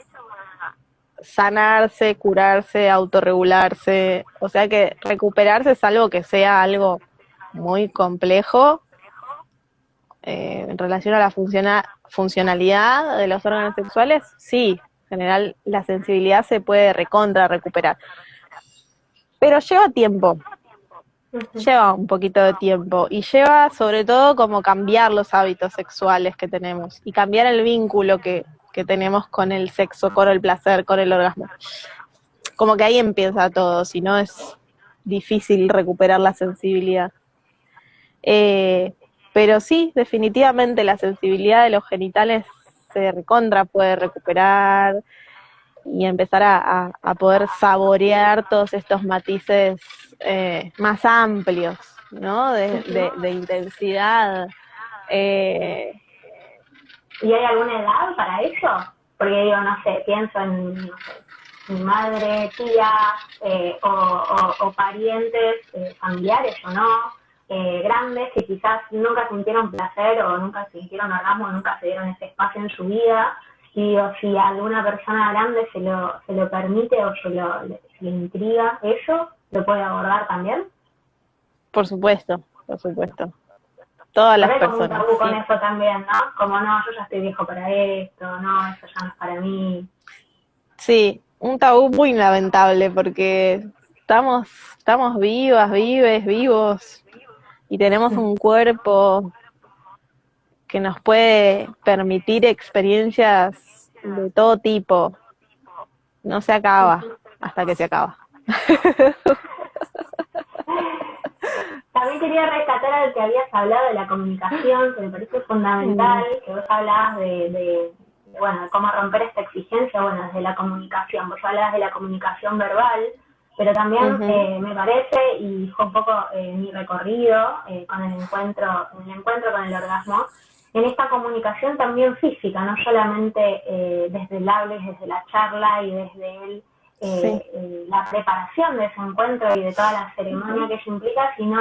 sanarse, curarse, autorregularse, o sea que recuperarse es algo que sea algo muy complejo en relación a la funcionalidad de los órganos sexuales. Sí, en general la sensibilidad se puede recuperar, pero lleva tiempo, lleva un poquito de tiempo, y lleva sobre todo como cambiar los hábitos sexuales que tenemos y cambiar el vínculo que tenemos con el sexo, con el placer, con el orgasmo. Como que ahí empieza todo, si no es difícil recuperar la sensibilidad. Pero sí, definitivamente la sensibilidad de los genitales se recontra puede recuperar y empezar a poder saborear todos estos matices más amplios, ¿no? De intensidad. ¿Y hay alguna edad para eso? Porque digo, no sé, pienso en, no sé, mi madre, tía, o parientes familiares o no, grandes que quizás nunca sintieron placer o nunca sintieron orgasmo, nunca se dieron ese espacio en su vida. Y digo, si a alguna persona grande se lo permite o se le intriga eso, ¿lo puede abordar también? Por supuesto, por supuesto. Todas las personas. Como un tabú con eso también, ¿no? Como no, yo ya estoy viejo para esto, no, eso ya no es para mí. Sí, un tabú muy lamentable porque estamos vivas, vivos, y tenemos un cuerpo que nos puede permitir experiencias de todo tipo. No se acaba hasta que se acaba. También quería rescatar al que habías hablado de la comunicación, que me parece fundamental, que vos hablabas de cómo romper esta exigencia, bueno, desde la comunicación. Vos hablabas de la comunicación verbal, pero también me parece, y fue un poco mi recorrido con el encuentro con el orgasmo, en esta comunicación también física, no solamente desde el habla y desde la charla y desde la preparación de ese encuentro y de toda la ceremonia que eso implica, sino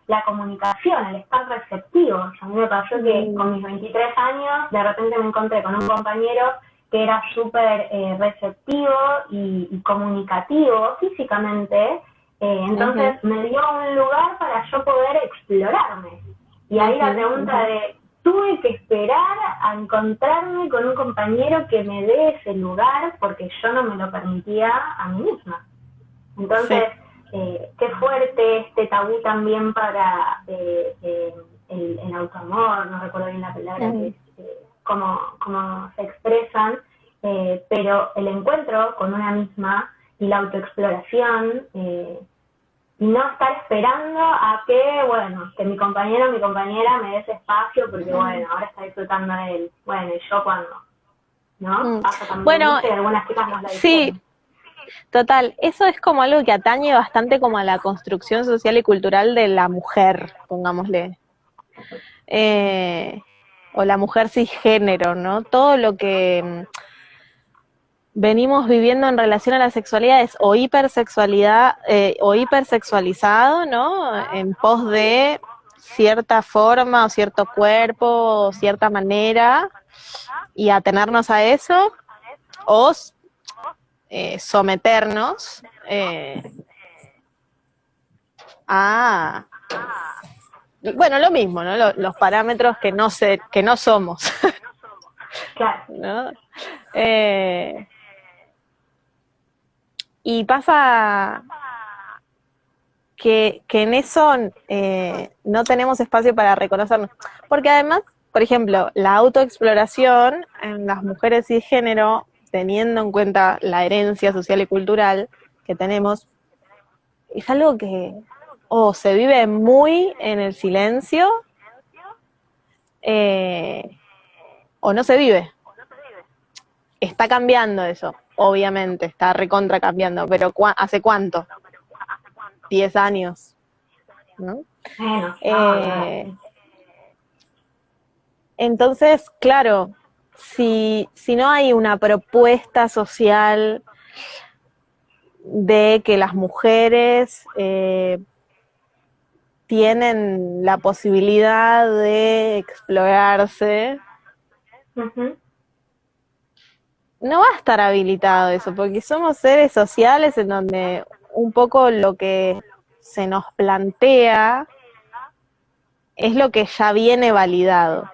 la comunicación, el estar receptivo. A mí me pasó que con mis 23 años de repente me encontré con un compañero que era súper receptivo y comunicativo físicamente, entonces me dio un lugar para yo poder explorarme. Y ahí la pregunta de, tuve que esperar a encontrarme con un compañero que me dé ese lugar porque yo no me lo permitía a mí misma. Entonces, qué fuerte este tabú también para el autoamor, no recuerdo bien la palabra, cómo se expresan, pero el encuentro con una misma y la autoexploración, y no estar esperando a que, bueno, que mi compañero o mi compañera me dé ese espacio porque, bueno, ahora está disfrutando de él. Bueno, ¿y yo cuándo? ¿No? Pasa también, bueno, ¿viste? Algunas chicas más lo sí, dicen. total. Eso es como algo que atañe bastante como a la construcción social y cultural de la mujer, pongámosle. O la mujer cisgénero, ¿no? Todo lo que venimos viviendo en relación a la sexualidad es o hipersexualidad o hipersexualizado, ¿no? En pos de cierta forma o cierto cuerpo o cierta manera y atenernos a eso o someternos a, bueno, lo mismo, ¿no? Los parámetros que no somos. Claro. ¿No? Y pasa que en eso no tenemos espacio para reconocernos. Porque además, por ejemplo, la autoexploración en las mujeres cisgénero, teniendo en cuenta la herencia social y cultural que tenemos, es algo que se vive muy en el silencio o no se vive. Está cambiando eso, obviamente, está recontra cambiando, pero ¿hace cuánto? 10 años, ¿no? Entonces, claro, si no hay una propuesta social de que las mujeres tienen la posibilidad de explorarse, no va a estar habilitado eso, porque somos seres sociales en donde un poco lo que se nos plantea es lo que ya viene validado.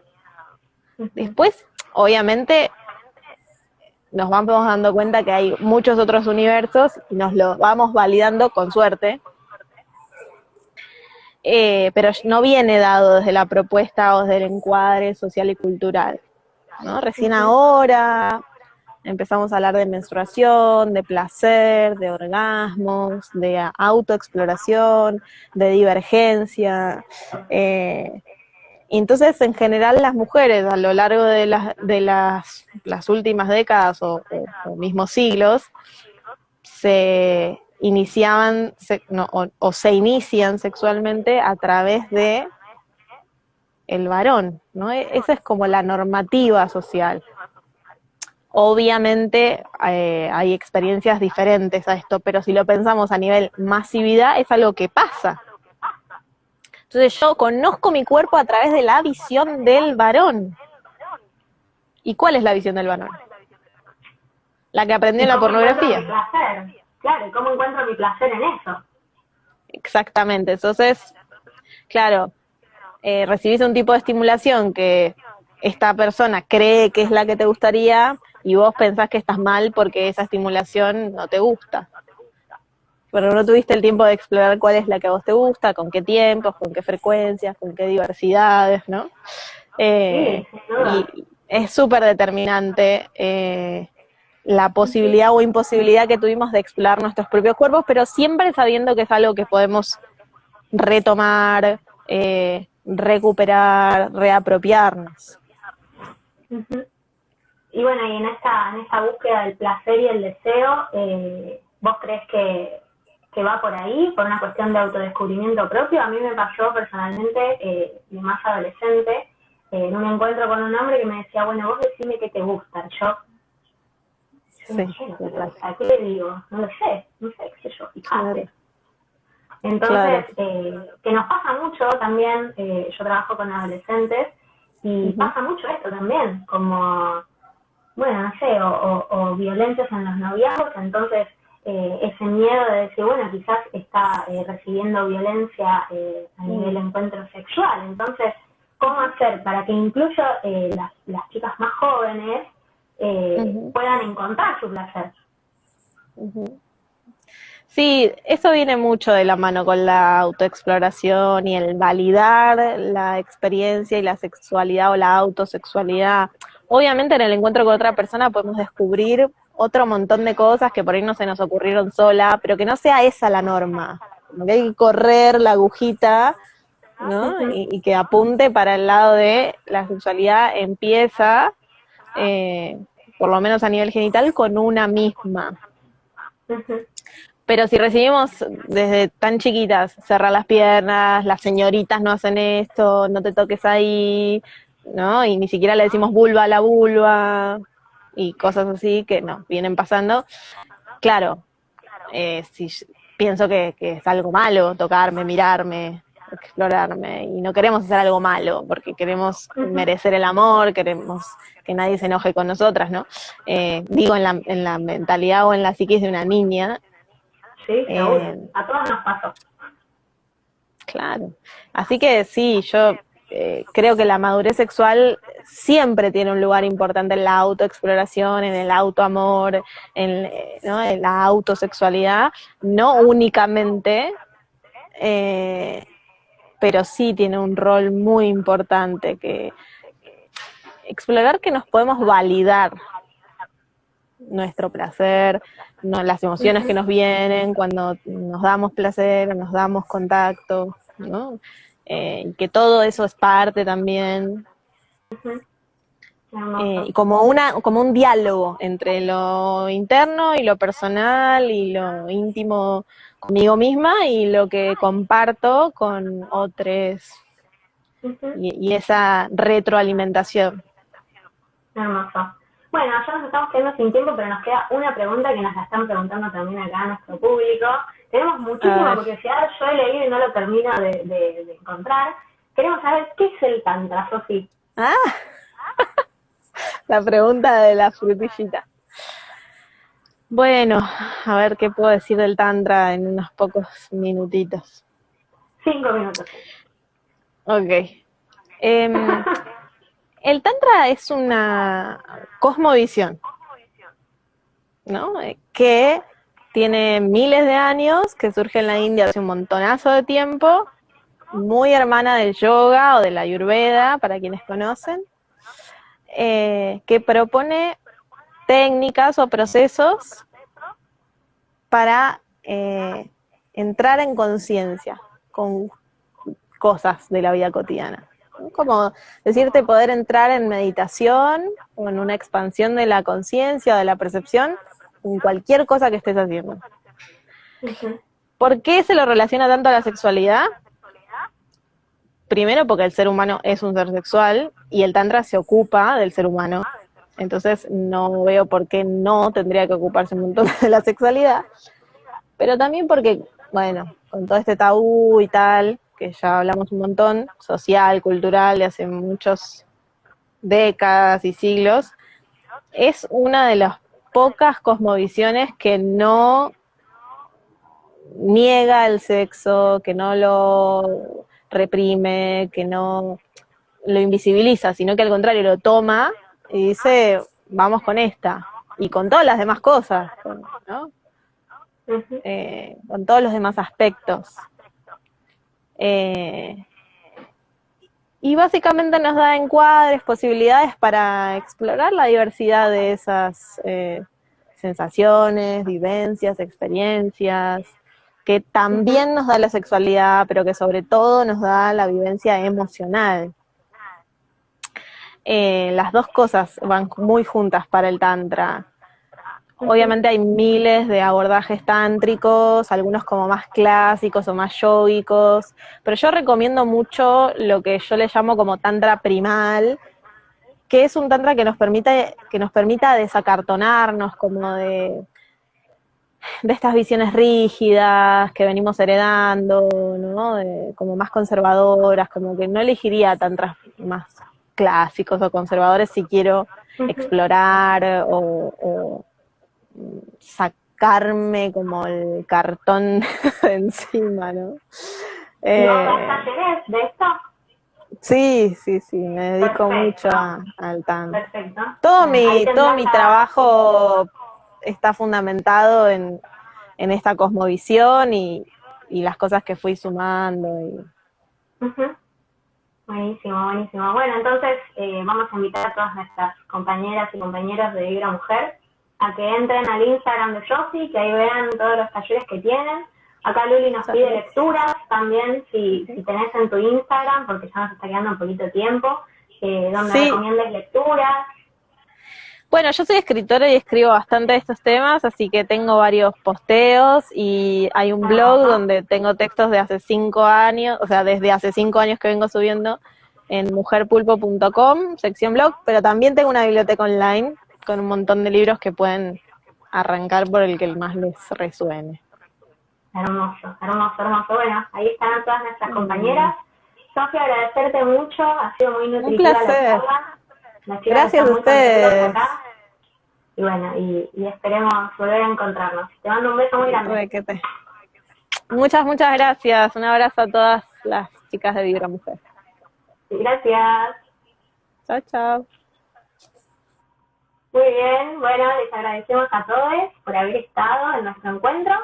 Después, obviamente, nos vamos dando cuenta que hay muchos otros universos y nos los vamos validando con suerte, pero no viene dado desde la propuesta o desde el encuadre social y cultural, ¿no? Recién ahora empezamos a hablar de menstruación, de placer, de orgasmos, de autoexploración, de divergencia. Entonces, en general, las mujeres a lo largo de las últimas décadas o mismos siglos se iniciaban o se inician sexualmente a través de el varón, ¿no? Esa es como la normativa social. Obviamente hay experiencias diferentes a esto, pero si lo pensamos a nivel masividad, es algo que pasa. Entonces yo conozco mi cuerpo a través de la visión del varón. ¿Y cuál es la visión del varón? La que aprendió en la pornografía. Claro, ¿y cómo encuentro mi placer en eso? Exactamente, entonces, claro, recibís un tipo de estimulación que esta persona cree que es la que te gustaría y vos pensás que estás mal porque esa estimulación no te gusta. Pero no tuviste el tiempo de explorar cuál es la que a vos te gusta, con qué tiempos, con qué frecuencias, con qué diversidades, ¿no? Y es súper determinante la posibilidad o imposibilidad que tuvimos de explorar nuestros propios cuerpos, pero siempre sabiendo que es algo que podemos retomar, recuperar, reapropiarnos. Y bueno, y en esta búsqueda del placer y el deseo, ¿vos crees que va por ahí, por una cuestión de autodescubrimiento propio? A mí me pasó personalmente, de más adolescente, en un encuentro con un hombre que me decía, bueno, vos decime qué te gusta. Yo sí, no sé, ¿a qué le digo? No lo sé, qué sé yo, fíjate. Entonces, que nos pasa mucho también, yo trabajo con adolescentes, y pasa mucho esto también, como, bueno, no sé, o violencias en los noviazgos, entonces ese miedo de decir, bueno, quizás está recibiendo violencia a nivel encuentro sexual. Entonces, ¿cómo hacer para que incluso las chicas más jóvenes puedan encontrar su placer? Sí, eso viene mucho de la mano con la autoexploración y el validar la experiencia y la sexualidad o la autosexualidad obviamente en el encuentro con otra persona podemos descubrir otro montón de cosas que por ahí no se nos ocurrieron sola, pero que no sea esa la norma. Como que hay que correr la agujita, ¿no? Y que apunte para el lado de la sexualidad empieza, por lo menos a nivel genital, con una misma. Pero si recibimos desde tan chiquitas, cerrar las piernas, las señoritas no hacen esto, no te toques ahí, ¿no? Y ni siquiera le decimos vulva a la vulva, y cosas así que nos vienen pasando. Claro, si pienso que es algo malo tocarme, mirarme, explorarme, y no queremos hacer algo malo, porque queremos merecer el amor, queremos que nadie se enoje con nosotras, ¿no? Digo, en la mentalidad o en la psiquis de una niña. Sí, seguro. A todos nos pasó. Claro. Así que sí, yo creo que la madurez sexual siempre tiene un lugar importante en la autoexploración, en el autoamor, ¿no? En la autosexualidad, no únicamente, pero sí tiene un rol muy importante, que explorar que nos podemos validar nuestro placer, las emociones que nos vienen cuando nos damos placer, nos damos contacto, ¿no? Que todo eso es parte también. Como un diálogo entre lo interno y lo personal y lo íntimo conmigo misma y lo que comparto con otros, y esa retroalimentación. Hermoso. Bueno, ya nos estamos quedando sin tiempo, pero nos queda una pregunta que nos la están preguntando también acá a nuestro público. Tenemos muchísima curiosidad, yo he leído y no lo termino de encontrar. Queremos saber qué es el tantra, Sofi. La pregunta de la frutillita. Bueno, a ver qué puedo decir del tantra en unos pocos minutitos. 5 minutos. Ok. El tantra es una cosmovisión, ¿no? Que tiene miles de años, que surge en la India hace un montonazo de tiempo, muy hermana del yoga o de la ayurveda, para quienes conocen, que propone técnicas o procesos para entrar en conciencia con cosas de la vida cotidiana. Como decirte, poder entrar en meditación o en una expansión de la conciencia o de la percepción en cualquier cosa que estés haciendo. ¿Por qué se lo relaciona tanto a la sexualidad? Primero porque el ser humano es un ser sexual y el tantra se ocupa del ser humano. Entonces no veo por qué no tendría que ocuparse un montón de la sexualidad. Pero también porque, bueno, con todo este tabú y tal, que ya hablamos un montón, social, cultural, de hace muchas décadas y siglos, es una de las pocas cosmovisiones que no niega el sexo, que no lo reprime, que no lo invisibiliza, sino que al contrario lo toma y dice, vamos con esta, y con todas las demás cosas, ¿no? Con todos los demás aspectos. Y básicamente nos da encuadres, posibilidades para explorar la diversidad de esas sensaciones, vivencias, experiencias, que también nos da la sexualidad, pero que sobre todo nos da la vivencia emocional. Las dos cosas van muy juntas para el tantra. Obviamente hay miles de abordajes tántricos, algunos como más clásicos o más yógicos, pero yo recomiendo mucho lo que yo le llamo como tantra primal, que es un tantra que nos permita desacartonarnos como de estas visiones rígidas que venimos heredando, ¿no? Como más conservadoras, como que no elegiría tantras más clásicos o conservadores si quiero explorar o sacarme como el cartón de encima, ¿no? ¿No das talleres de esto? Sí, me dedico mucho al tantra. Perfecto. Todo mi trabajo está fundamentado en esta cosmovisión y las cosas que fui sumando. Buenísimo, buenísimo. Bueno, entonces vamos a invitar a todas nuestras compañeras y compañeros de Vibra Mujer a que entren al Instagram de Sofi, que ahí vean todos los talleres que tienen. Acá Luli nos pide lecturas también, si tenés en tu Instagram, porque ya nos está quedando un poquito de tiempo, donde recomiendes lecturas. Bueno, yo soy escritora y escribo bastante de estos temas, así que tengo varios posteos y hay un blog donde tengo textos de hace 5 años, o sea, desde hace 5 años que vengo subiendo en mujerpulpo.com, sección blog, pero también tengo una biblioteca online con un montón de libros que pueden arrancar por el que más les resuene. Hermoso, hermoso, hermoso. Bueno, ahí están todas nuestras compañeras. Sofía, agradecerte mucho, ha sido muy nutritiva la charla. Gracias a ustedes. Y bueno, y esperemos volver a encontrarnos. Te mando un beso muy grande. Muchas, muchas gracias. Un abrazo a todas las chicas de Vibra Mujer. Gracias. Chao, chao. Muy bien, bueno, les agradecemos a todos por haber estado en nuestro encuentro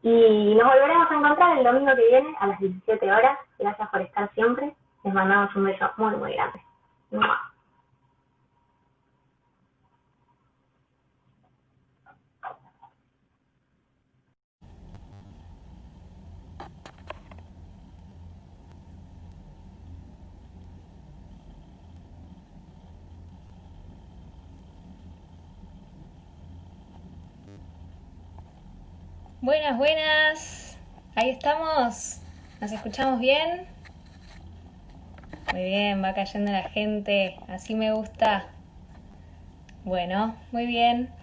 y nos volveremos a encontrar el domingo que viene a las 17 horas. Gracias por estar siempre. Les mandamos un beso muy, muy grande. ¡Mua! Buenas, buenas. Ahí estamos. ¿Nos escuchamos bien? Muy bien, va cayendo la gente. Así me gusta. Bueno, muy bien.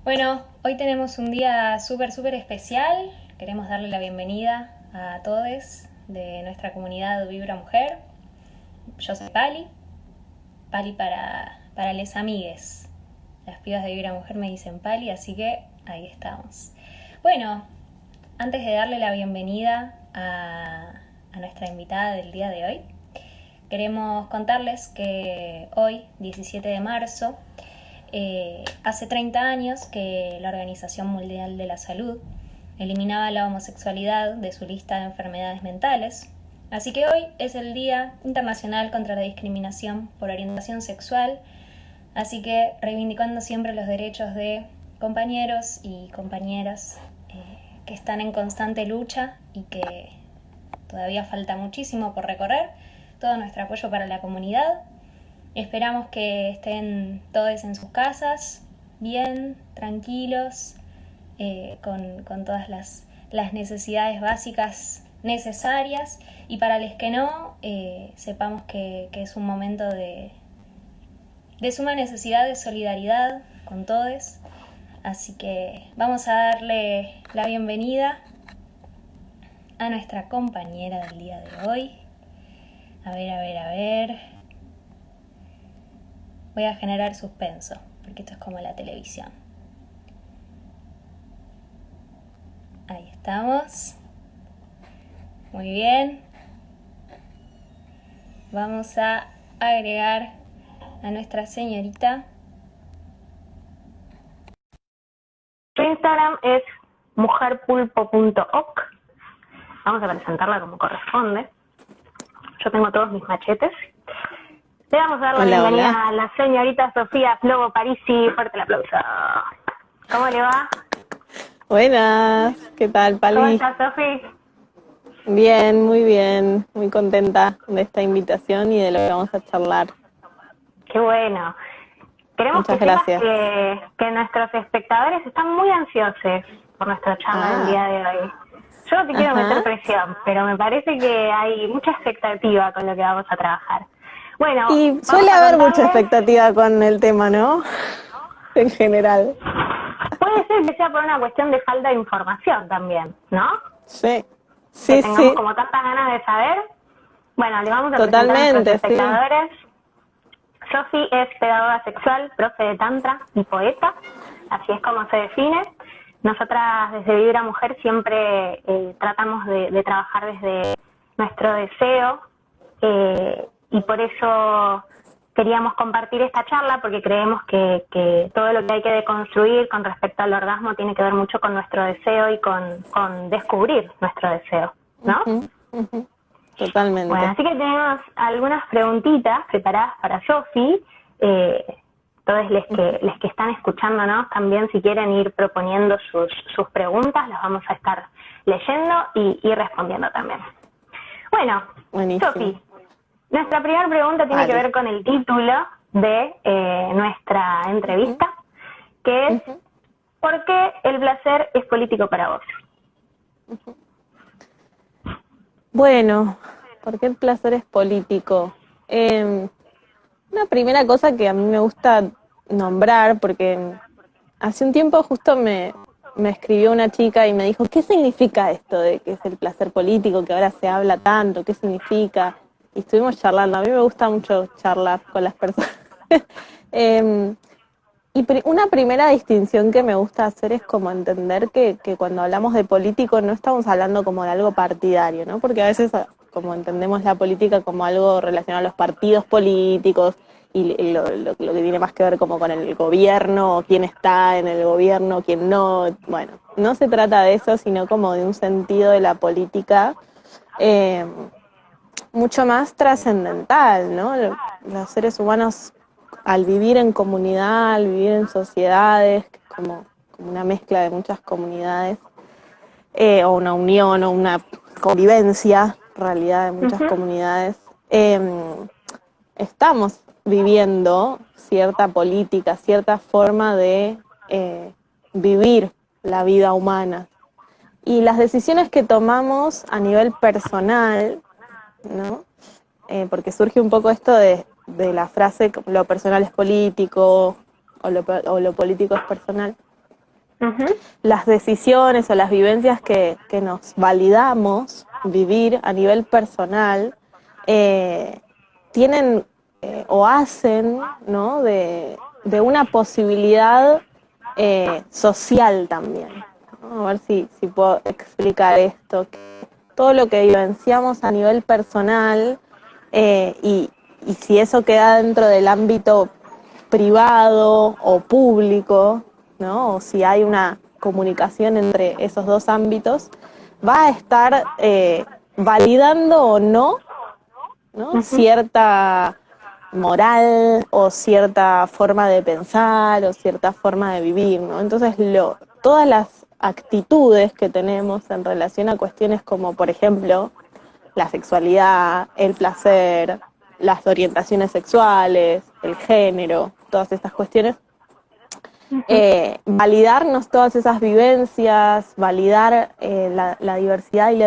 Bueno, hoy tenemos un día súper, súper especial. Queremos darle la bienvenida a todos de nuestra comunidad Vibra Mujer. Yo soy Pali. Pali para les amigues. Las pibas de Vibra Mujer me dicen Pali, así que ahí estamos. Bueno, antes de darle la bienvenida a nuestra invitada del día de hoy, queremos contarles que hoy, 17 de marzo, hace 30 años que la Organización Mundial de la Salud eliminaba la homosexualidad de su lista de enfermedades mentales. Así que hoy es el Día Internacional contra la Discriminación por Orientación Sexual, así que reivindicando siempre los derechos de compañeros y compañeras que están en constante lucha y que todavía falta muchísimo por recorrer. Todo nuestro apoyo para la comunidad. Esperamos que estén todos en sus casas, bien, tranquilos, con todas las necesidades básicas necesarias, y para los que no, sepamos que es un momento de suma necesidad de solidaridad con todos. Así que vamos a darle la bienvenida a nuestra compañera del día de hoy. A ver. Voy a generar suspenso, porque esto es como la televisión. Ahí estamos. Muy bien. Vamos a agregar a nuestra señorita. Su Instagram es mujerpulpo.oc. Vamos a presentarla como corresponde. Yo tengo todos mis machetes. Le vamos a dar la bienvenida a la señorita Sofía Flogo Parisi. Fuerte el aplauso. ¿Cómo le va? Buenas, ¿qué tal, Pali? ¿Cómo estás, Sofi? Bien, muy contenta de esta invitación y de lo que vamos a charlar. Qué bueno. Queremos Muchas gracias. Que nuestros espectadores están muy ansiosos por nuestra charla del día de hoy. Yo no te quiero meter presión, pero me parece que hay mucha expectativa con lo que vamos a trabajar. Bueno, y suele haber mucha expectativa con el tema, ¿no? En general. Puede ser que sea por una cuestión de falta de información también, ¿no? Sí. Que tengamos como tantas ganas de saber. Bueno, le vamos a presentar a nuestros espectadores. Sofi es pedagoga sexual, profe de tantra y poeta, así es como se define. Nosotras desde Vibra Mujer siempre tratamos de trabajar desde nuestro deseo y por eso queríamos compartir esta charla, porque creemos que todo lo que hay que deconstruir con respecto al orgasmo tiene que ver mucho con nuestro deseo y con descubrir nuestro deseo, ¿no? totalmente. Bueno, así que tenemos algunas preguntitas preparadas para Sofi. Todos los que están escuchándonos también, si quieren ir proponiendo sus preguntas, las vamos a estar leyendo y respondiendo también. Bueno, Sofi, nuestra primera pregunta tiene que ver con el título de nuestra entrevista, que es ¿por qué el placer es político para vos? Bueno, ¿por qué el placer es político? Una primera cosa que a mí me gusta nombrar, porque hace un tiempo justo me escribió una chica y me dijo, ¿qué significa esto de que es el placer político, que ahora se habla tanto? ¿Qué significa? Y estuvimos charlando. A mí me gusta mucho charlar con las personas. Y una primera distinción que me gusta hacer es como entender que cuando hablamos de político no estamos hablando como de algo partidario, ¿no? Porque a veces como entendemos la política como algo relacionado a los partidos políticos y lo que tiene más que ver como con el gobierno, quién está en el gobierno, quién no. Bueno, no se trata de eso, sino como de un sentido de la política mucho más trascendental, ¿no? Los seres humanos, al vivir en comunidad, al vivir en sociedades, como una mezcla de muchas comunidades, o una unión o una convivencia, en realidad, de muchas comunidades, estamos viviendo cierta política, cierta forma de vivir la vida humana. Y las decisiones que tomamos a nivel personal, ¿no? Porque surge un poco esto de la frase lo personal es político o lo político es personal. Las decisiones o las vivencias que nos validamos vivir a nivel personal tienen o hacen, ¿no? de una posibilidad social también, ¿no? A ver si puedo explicar esto. Todo lo que vivenciamos a nivel personal y si eso queda dentro del ámbito privado o público, ¿no? O si hay una comunicación entre esos dos ámbitos, va a estar validando o no, cierta moral o cierta forma de pensar o cierta forma de vivir, ¿no? Entonces todas las actitudes que tenemos en relación a cuestiones como, por ejemplo, la sexualidad, el placer, las orientaciones sexuales, el género, todas estas cuestiones, validarnos todas esas vivencias, validar la diversidad y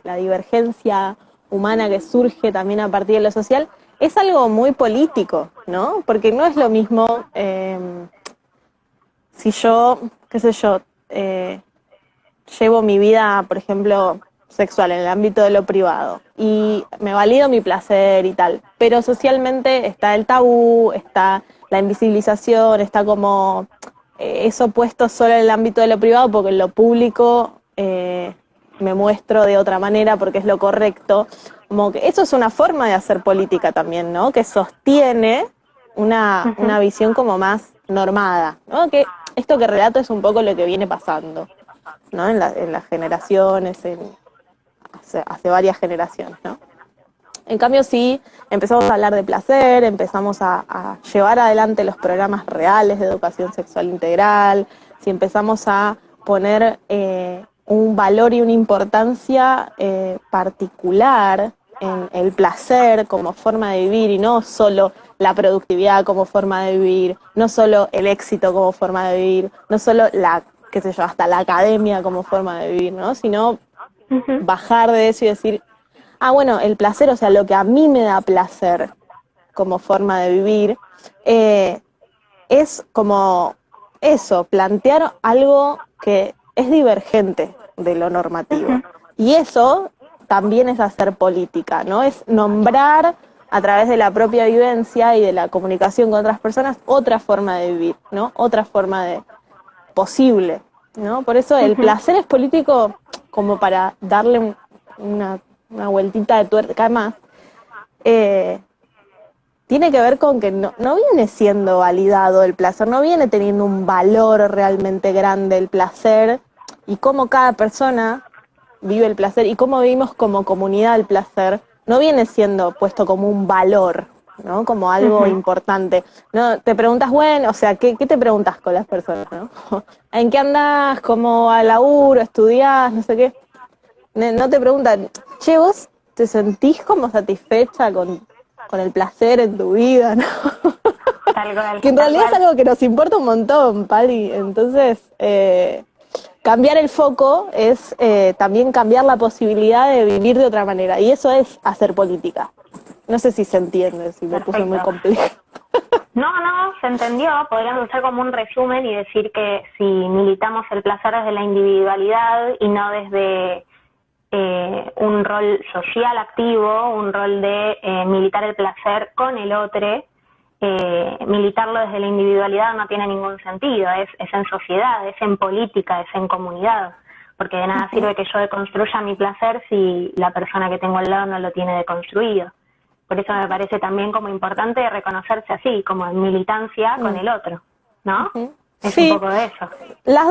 la divergencia humana que surge también a partir de lo social, es algo muy político, ¿no? Porque no es lo mismo si yo, qué sé yo, llevo mi vida, por ejemplo, sexual en el ámbito de lo privado y me valido mi placer y tal, pero socialmente está el tabú, está la invisibilización, está como eso puesto solo en el ámbito de lo privado porque en lo público me muestro de otra manera porque es lo correcto. Como que eso es una forma de hacer política también, ¿no? Que sostiene una visión como más normada, ¿no? Que esto que relato es un poco lo que viene pasando, ¿no? En las generaciones, hace varias generaciones, ¿no? En cambio, si empezamos a hablar de placer, empezamos a llevar adelante los programas reales de educación sexual integral, si empezamos a poner un valor y una importancia particular en el placer como forma de vivir y no solo la productividad como forma de vivir, no solo el éxito como forma de vivir, no solo hasta la academia como forma de vivir, ¿no? Sino bajar de eso y decir, bueno, el placer, o sea, lo que a mí me da placer como forma de vivir, es como eso, plantear algo que es divergente de lo normativo. Y eso también es hacer política, ¿no? Es nombrar a través de la propia vivencia y de la comunicación con otras personas otra forma de vivir, ¿no? Otra forma de posible, ¿no? Por eso el placer es político, como para darle una vueltita de tuerca más, tiene que ver con que no viene siendo validado el placer, no viene teniendo un valor realmente grande el placer, y cómo cada persona vive el placer y cómo vivimos como comunidad el placer, no viene siendo puesto como un valor, ¿no? Como algo importante. No, te preguntas, bueno, o sea, ¿qué te preguntas con las personas, no? ¿En qué andás? ¿Cómo al laburo? ¿Estudiás? No sé qué. No te preguntan, che, ¿vos te sentís como satisfecha con el placer en tu vida, no? Tal cual, Que en realidad es algo que nos importa un montón, Pali. Entonces, cambiar el foco es también cambiar la posibilidad de vivir de otra manera. Y eso es hacer política. No sé si se entiende, si me puse muy complejo. No, se entendió. Podríamos hacer como un resumen y decir que si militamos el placer desde la individualidad y no desde un rol social activo, un rol de militar el placer con el otro, militarlo desde la individualidad no tiene ningún sentido, es en sociedad, es en política, es en comunidad, porque de nada sirve que yo deconstruya mi placer si la persona que tengo al lado no lo tiene deconstruido. Por eso me parece también como importante reconocerse así, como en militancia con el otro, ¿no? Es sí, un poco de eso. Las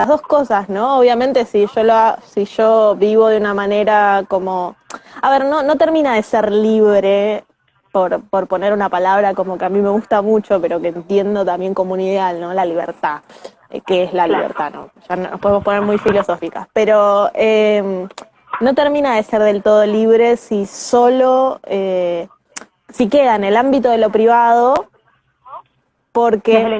dos cosas, ¿no? Obviamente si yo vivo de una manera como, a ver, no termina de ser libre, por poner una palabra como que a mí me gusta mucho, pero que entiendo también como un ideal, ¿no? La libertad. ¿Qué es la libertad, no? Ya nos podemos poner muy filosóficas, pero no termina de ser del todo libre si solo, si queda en el ámbito de lo privado, porque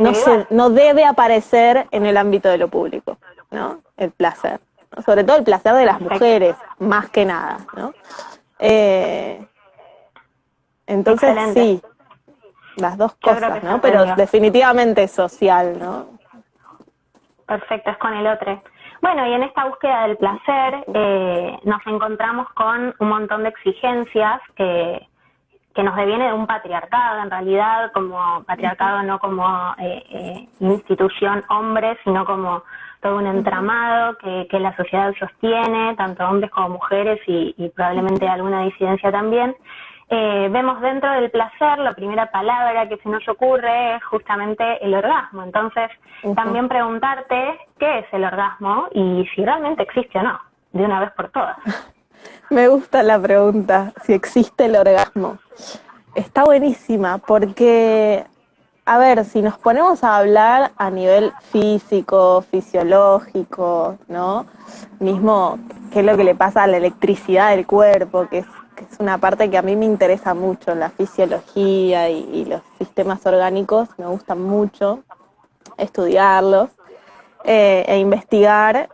no debe aparecer en el ámbito de lo público, ¿no? El placer, ¿no? Sobre todo el placer de las mujeres, más que nada, ¿no? Entonces excelente. Sí, las dos cosas, ¿no? Pero definitivamente social, ¿no? Perfecto, es con el otro. Bueno, y en esta búsqueda del placer nos encontramos con un montón de exigencias que nos deviene de un patriarcado, en realidad, como patriarcado no como institución hombre, sino como todo un entramado que la sociedad sostiene, tanto hombres como mujeres y probablemente alguna disidencia también. Vemos dentro del placer, la primera palabra que se nos ocurre es justamente el orgasmo. Entonces, también preguntarte qué es el orgasmo y si realmente existe o no, de una vez por todas. Me gusta la pregunta, si existe el orgasmo. Está buenísima porque, a ver, si nos ponemos a hablar a nivel físico, fisiológico, ¿no? Mismo, qué es lo que le pasa a la electricidad del cuerpo, que es una parte que a mí me interesa mucho, la fisiología y los sistemas orgánicos, me gustan mucho estudiarlos e investigar.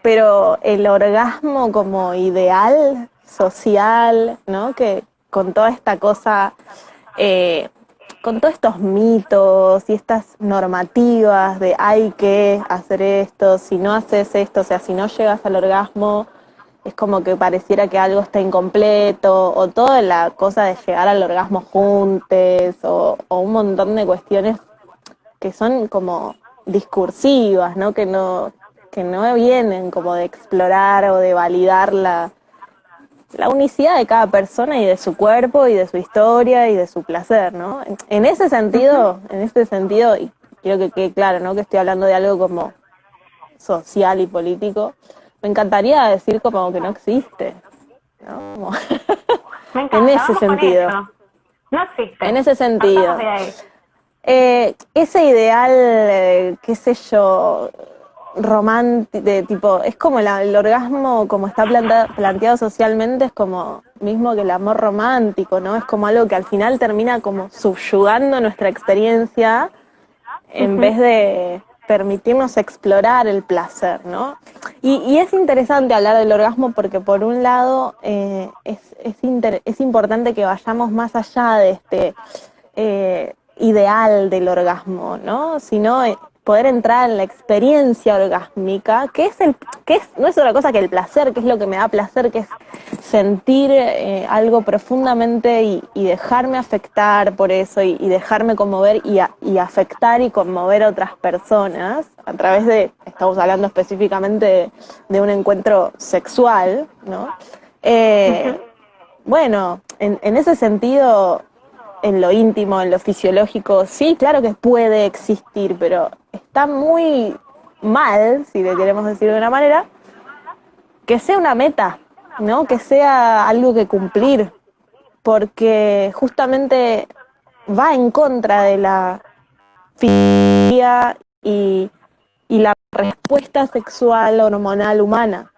Pero el orgasmo como ideal social, ¿no? Que con toda esta cosa, con todos estos mitos y estas normativas de hay que hacer esto, si no haces esto, o sea, si no llegas al orgasmo, es como que pareciera que algo está incompleto, o toda la cosa de llegar al orgasmo juntos, o un montón de cuestiones que son como discursivas, ¿no? Que no vienen como de explorar o de validar la unicidad de cada persona y de su cuerpo y de su historia y de su placer, ¿no? En ese sentido, y quiero que quede claro, ¿no? Que estoy hablando de algo como social y político, me encantaría decir como que no existe, ¿no? Como me encanta, en ese sentido. No existe. En ese sentido. Ese ideal, qué sé yo, romántico, de tipo, es como el orgasmo como está planteado socialmente, es como mismo que el amor romántico, ¿no? Es como algo que al final termina como subyugando nuestra experiencia en vez de permitirnos explorar el placer, ¿no? Y es interesante hablar del orgasmo porque por un lado es importante que vayamos más allá de este ideal del orgasmo, ¿no? Sino poder entrar en la experiencia orgásmica, no es otra cosa que el placer, que es lo que me da placer, que es sentir algo profundamente y dejarme afectar por eso y dejarme conmover y afectar y conmover a otras personas a través de, estamos hablando específicamente de un encuentro sexual, ¿no? Bueno, en ese sentido, en lo íntimo, en lo fisiológico, sí, claro que puede existir, pero está muy mal, si le queremos decir de una manera, que sea una meta, ¿no? Que sea algo que cumplir, porque justamente va en contra de la fisiología y la respuesta sexual hormonal humana,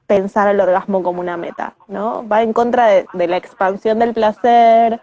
pensar el orgasmo como una meta, ¿no? Va en contra de la expansión del placer,